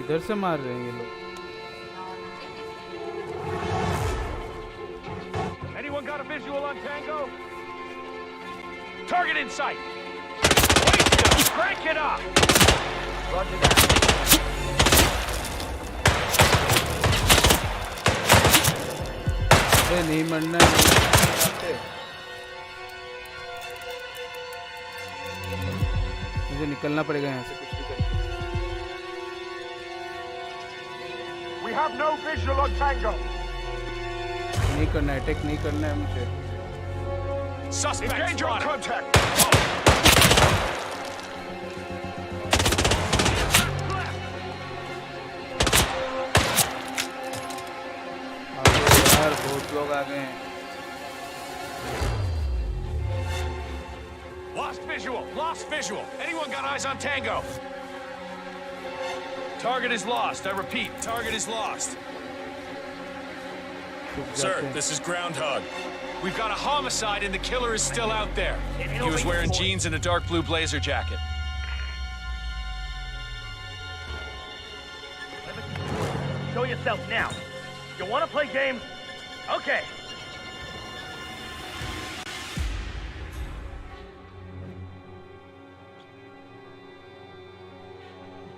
इधर से मार रहे हैं ये लोग. Anyone got a visual on Tango? Target in sight. Wait, crank it up. Roger that. नहीं मरना है. मुझे निकलना पड़ेगा यहाँ से कुछ भी करके. We have no visual on Tango. नहीं करना है. अटैक नहीं करना है मुझे. Suspect engage on contact. यार बहुत लोग आ गए हैं. Lost visual. Lost visual. Anyone got eyes on Tango? Target is lost. I repeat, target is lost. Sir, this is Groundhog. We've got a homicide and the killer is still out there. He was wearing jeans and a dark blue blazer jacket. Show yourself now. You want to play games? Okay.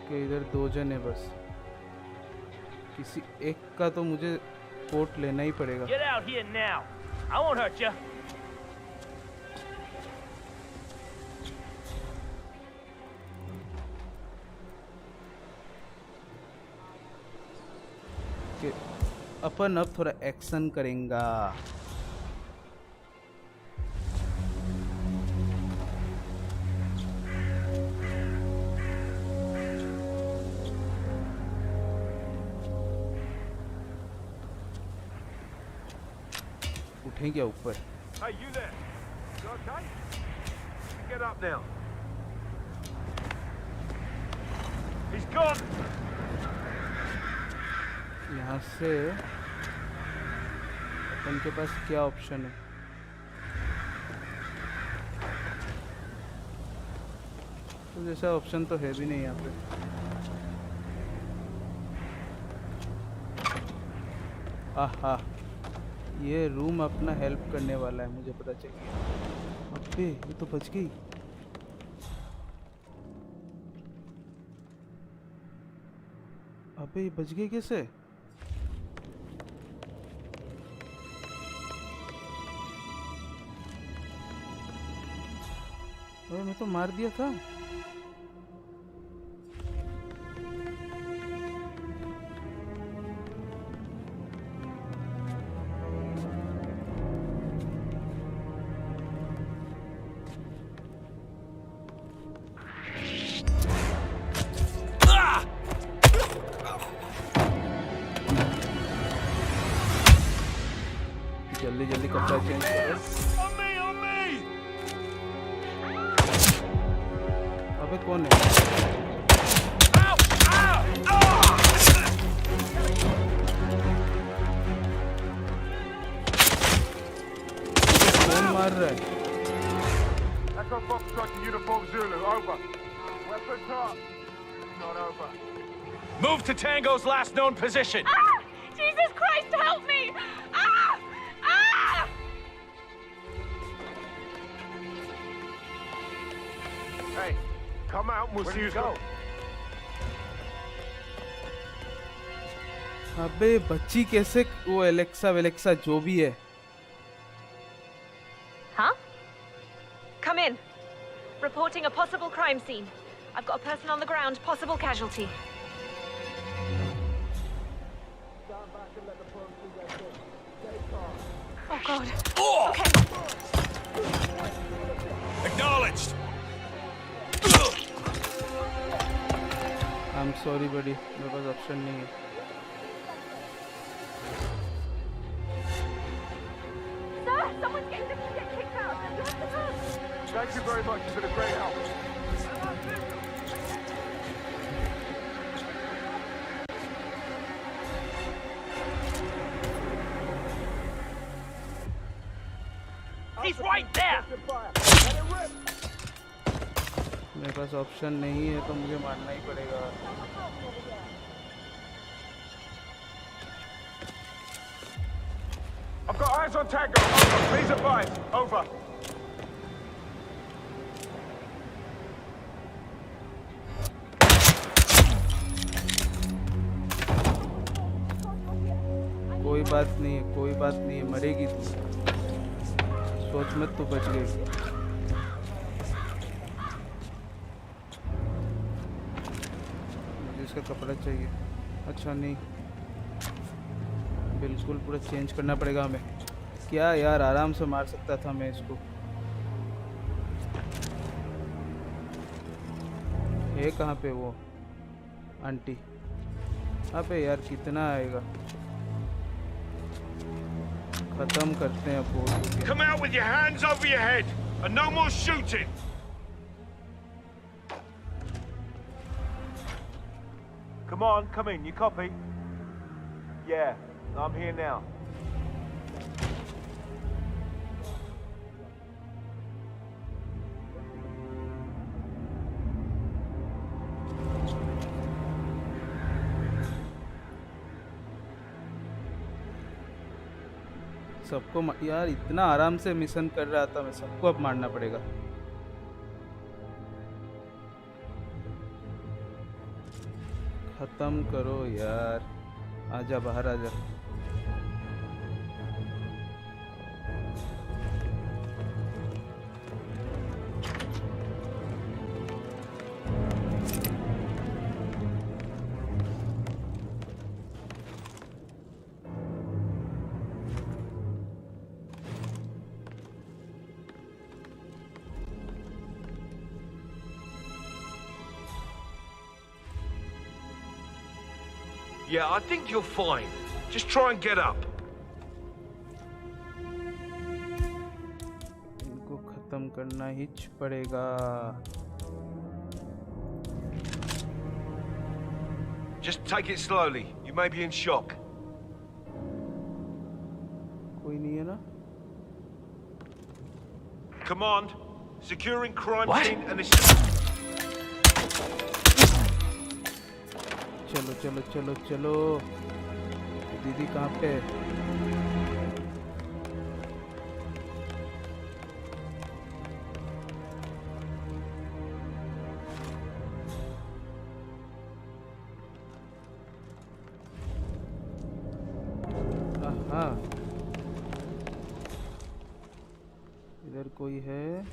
कि इधर दो जन है बस. किसी एक का तो मुझे कोट लेना ही पड़ेगा. Get out here now. I won't hurt you. कि अपन अब थोड़ा एक्शन करेंगा. उठें क्या ऊपर? Hey, you there? You okay? Get up now. He's gone. यहाँ से अपन के पास क्या ऑप्शन है? तो जैसा ऑप्शन तो है भी नहीं यहाँ पे। आहा, ये रूम अपना हेल्प करने वाला है, मुझे पता चल गया। अबे ये तो बच गई। अबे ये बच गई कैसे? अबे मैं तो मार दिया था। जल्दी जल्दी कपड़ा चेंज करो। अबे कौन है? कौन मार रहा है? Echo Foxtrot to Uniform Zulu, over. Weapons up. Not over. Move to Tango's last known position. Ah! Jesus Christ, help me! Ah! Ah! Hey, come out and we'll see who's go. अबे बच्ची कैसे? वो Alexa जो भी है। Huh? Come in. Reporting a possible crime scene. I've got a person on the ground, possible casualty. Oh God. Oh! Okay. Acknowledged. I'm sorry buddy, मेरे पास option नहीं है। Sir, someone's getting kicked out. You have to come. Thank you very much. You've been a great help. He's right there. मेरे पास option नहीं है तो मुझे मारना ही पड़ेगा। I've got eyes on Tango. Over. Please advise. Over. कोई बात नहीं है, मरेगी तू। सोच मत, तू बच गई। मुझे इसका कपड़ा चाहिए। अच्छा नहीं, बिल्कुल पूरा चेंज करना पड़ेगा हमें। क्या यार, आराम से मार सकता था मैं इसको। है कहाँ पे वो आंटी? अबे यार कितना आएगा? खत्म करते हैं अब। Come out with your hands over your head and no more shooting. Come on, come in. You copy? Yeah, I'm here now. सबको यार इतना आराम से मिशन कर रहा था मैं, सबको अब मारना पड़ेगा। खत्म करो यार, आजा बाहर आजा। Yeah, I think you're fine. Just try and get up. खत्म करना ही पड़ेगा। Just take it slowly. You may be in shock. कोई नहीं है ना? Command, securing crime What? scene and चलो चलो चलो चलो। दीदी कहाँ पे? इधर कोई है?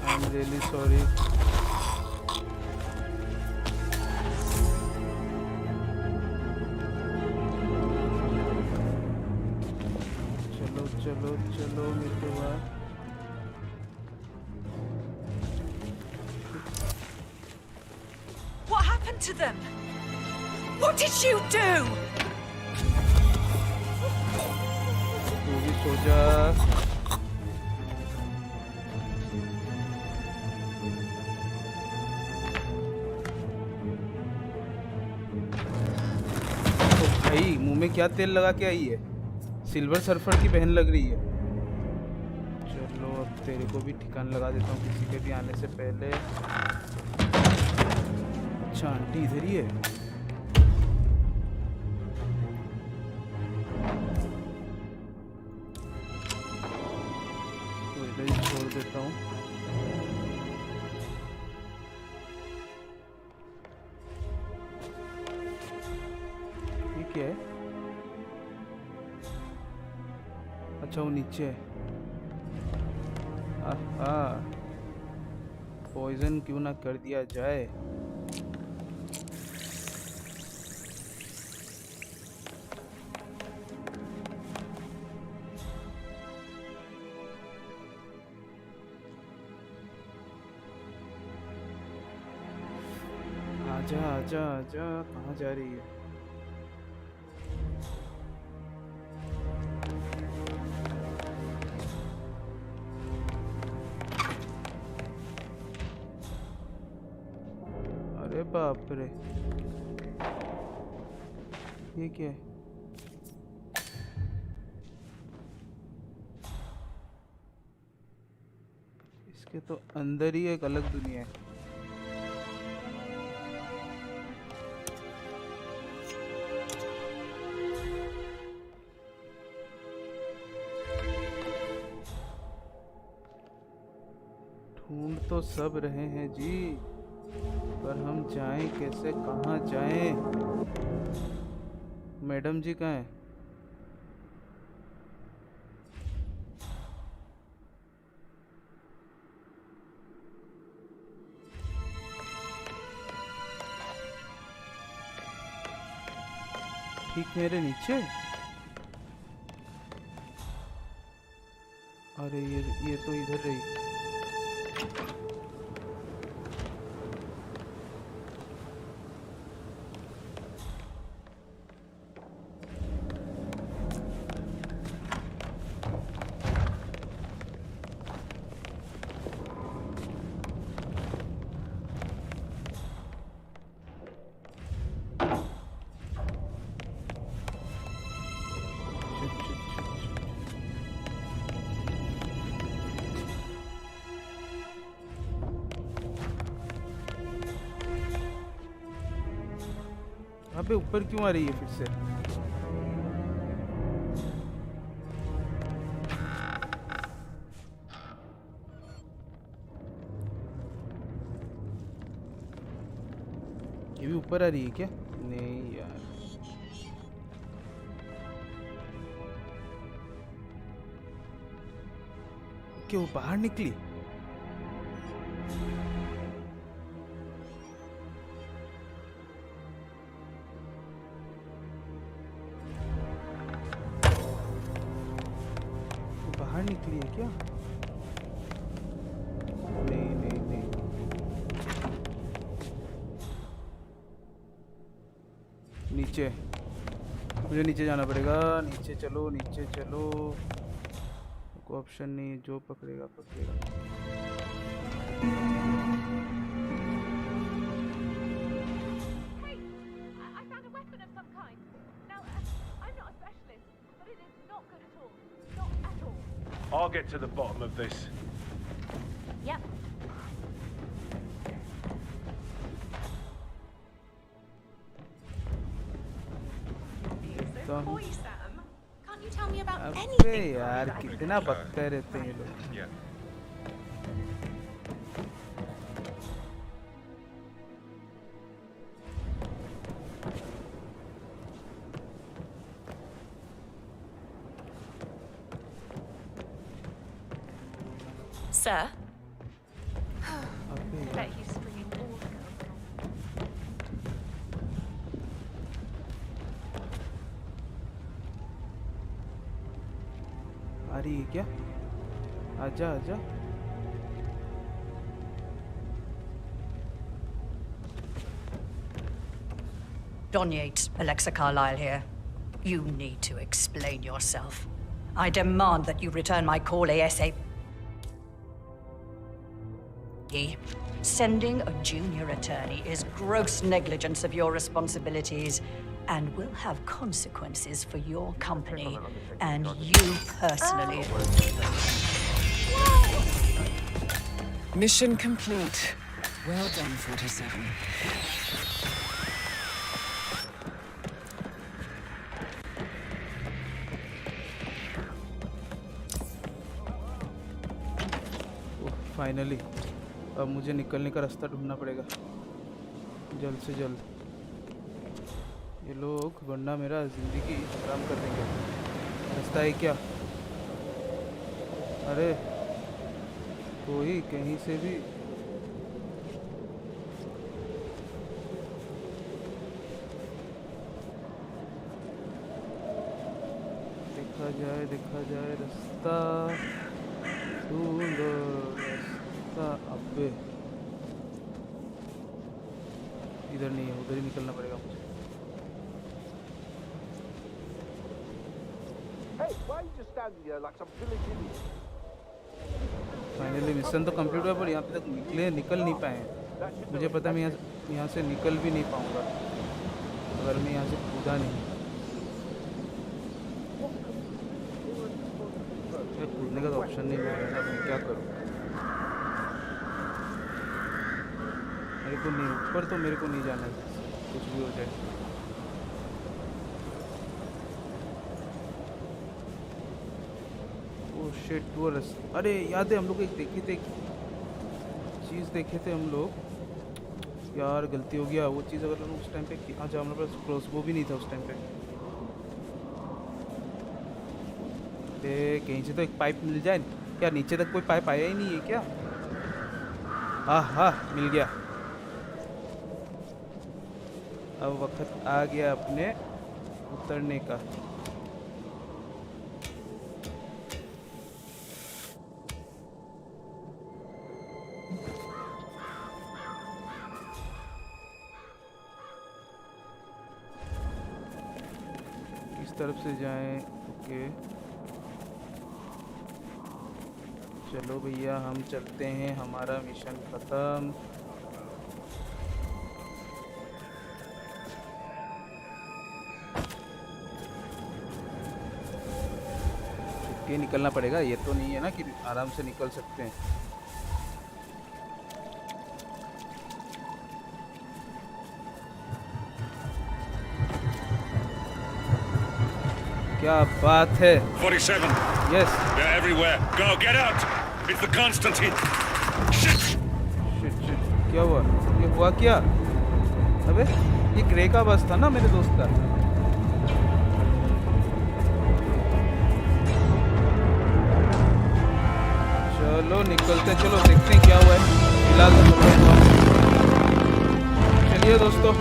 I'm really sorry. चलो मेरे बाद What happened to them? What did you do? तू भी सो जा। तो भाई मुंह में क्या तेल लगा के आई है? सिल्वर सर्फर की बहन लग रही है। चलो अब तेरे को भी ठिकान लगा देता हूँ किसी के भी आने से पहले। अच्छा आंटी इधर ही है। तो इधर ही छोड़ देता हूँ। ये क्या है? अच्छा वो नीचे है। पॉइजन क्यों ना कर दिया जाए। आजा आजा आजा, कहाँ जा रही है? बाप रे, ये क्या है? इसके तो अंदर ही एक अलग दुनिया है। ढूंढ तो सब रहे हैं जी, पर हम जाएं कैसे, कहाँ जाएं? मैडम जी कहाँ हैं? ठीक मेरे नीचे। अरे ये तो इधर रही। अबे ऊपर क्यों आ रही है फिर से? ये भी ऊपर आ रही है क्या? नहीं यार, क्यों बाहर निकली? बाहर निकली है क्या? नहीं नहीं नहीं, नीचे, मुझे नीचे जाना पड़ेगा। नीचे चलो, नीचे चलो, कोई ऑप्शन नहीं, जो पकड़ेगा पकड़ेगा। I'll get to the bottom of this. Yep. Boy, Sam, can't you tell me about अबे anything? यार कितना बकते रहते हैं ये लोग। Yeah. Sir? Bet he's stringing all the girls along. आ रही है क्या? आजा आजा। Don Yates, Alexa Carlyle here. You need to explain yourself. I demand that you return my call ASAP. Sending a junior attorney is gross negligence of your responsibilities and will have consequences for your company and you personally. Mission complete. Well done, 47. Finally अब मुझे निकलने का रास्ता ढूंढना पड़ेगा जल्द से जल्द। ये लोग वरना मेरा जिंदगी खराब कर देंगे। रास्ता है क्या? अरे कोई कहीं से भी देखा जाए रास्ता ढूंढ रास्ता। अबे इधर नहीं है, उधर ही निकलना पड़ेगा मुझे। फाइनली मिशन तो कंप्लीट हुआ, पर यहाँ पे तक निकल नहीं पाए। मुझे पता मैं यहाँ से निकल भी नहीं पाऊँगा अगर मैं यहाँ से कूदा नहीं। कूदने का तो ऑप्शन नहीं मिल रहा, मैं क्या करूँ? मेरे को नहीं, ऊपर तो मेरे को नहीं जाना है, कुछ भी हो जाए। ओह शिट, वो अरे याद है हम लोग एक देखे थे, चीज़ देखे थे हम लोग यार, गलती हो गया। वो चीज़ अगर उस टाइम पे, अच्छा हमारे पास क्रॉसबो भी नहीं था उस टाइम पे। कहीं से तो एक पाइप मिल जाए क्या? नीचे तक कोई पाइप आया ही नहीं है क्या? हाँ मिल गया। अब वक्त आ गया अपने उतरने का। किस तरफ से जाएं? ओके चलो भैया हम चलते हैं, हमारा मिशन खत्म। छुपके निकलना पड़ेगा, ये तो नहीं है ना कि आराम से निकल सकते हैं। क्या बात है? 47. Yes. They're everywhere. Go, get out. It's the Constantine. Shit. क्या हुआ? ये हुआ क्या? अबे ये ग्रे का बस था ना मेरे दोस्त का। चलो निकलते, चलो देखते हैं क्या हुआ है। फिलहाल चलिए दोस्तों,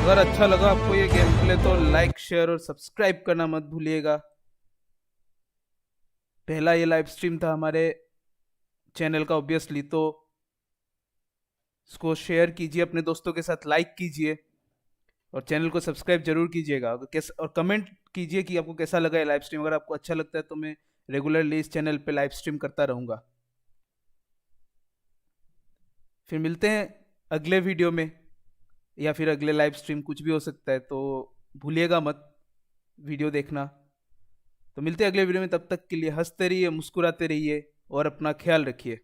अगर अच्छा लगा आपको ये गेम प्ले तो लाइक शेयर और सब्सक्राइब करना मत भूलिएगा। पहला ये लाइव स्ट्रीम था हमारे चैनल का ऑब्वियसली, तो इसको शेयर कीजिए अपने दोस्तों के साथ, लाइक कीजिए और चैनल को सब्सक्राइब जरूर कीजिएगा। और कमेंट कीजिए कि आपको कैसा लगा ये लाइव स्ट्रीम। अगर आपको अच्छा लगता है तो मैं रेगुलरली इस चैनल पे लाइव स्ट्रीम करता रहूँगा। फिर मिलते हैं अगले वीडियो में या फिर अगले लाइव स्ट्रीम, कुछ भी हो सकता है, तो भूलिएगा मत वीडियो देखना। तो मिलते हैं अगले वीडियो में, तब तक के लिए हंसते रहिए, मुस्कुराते रहिए और अपना ख्याल रखिए।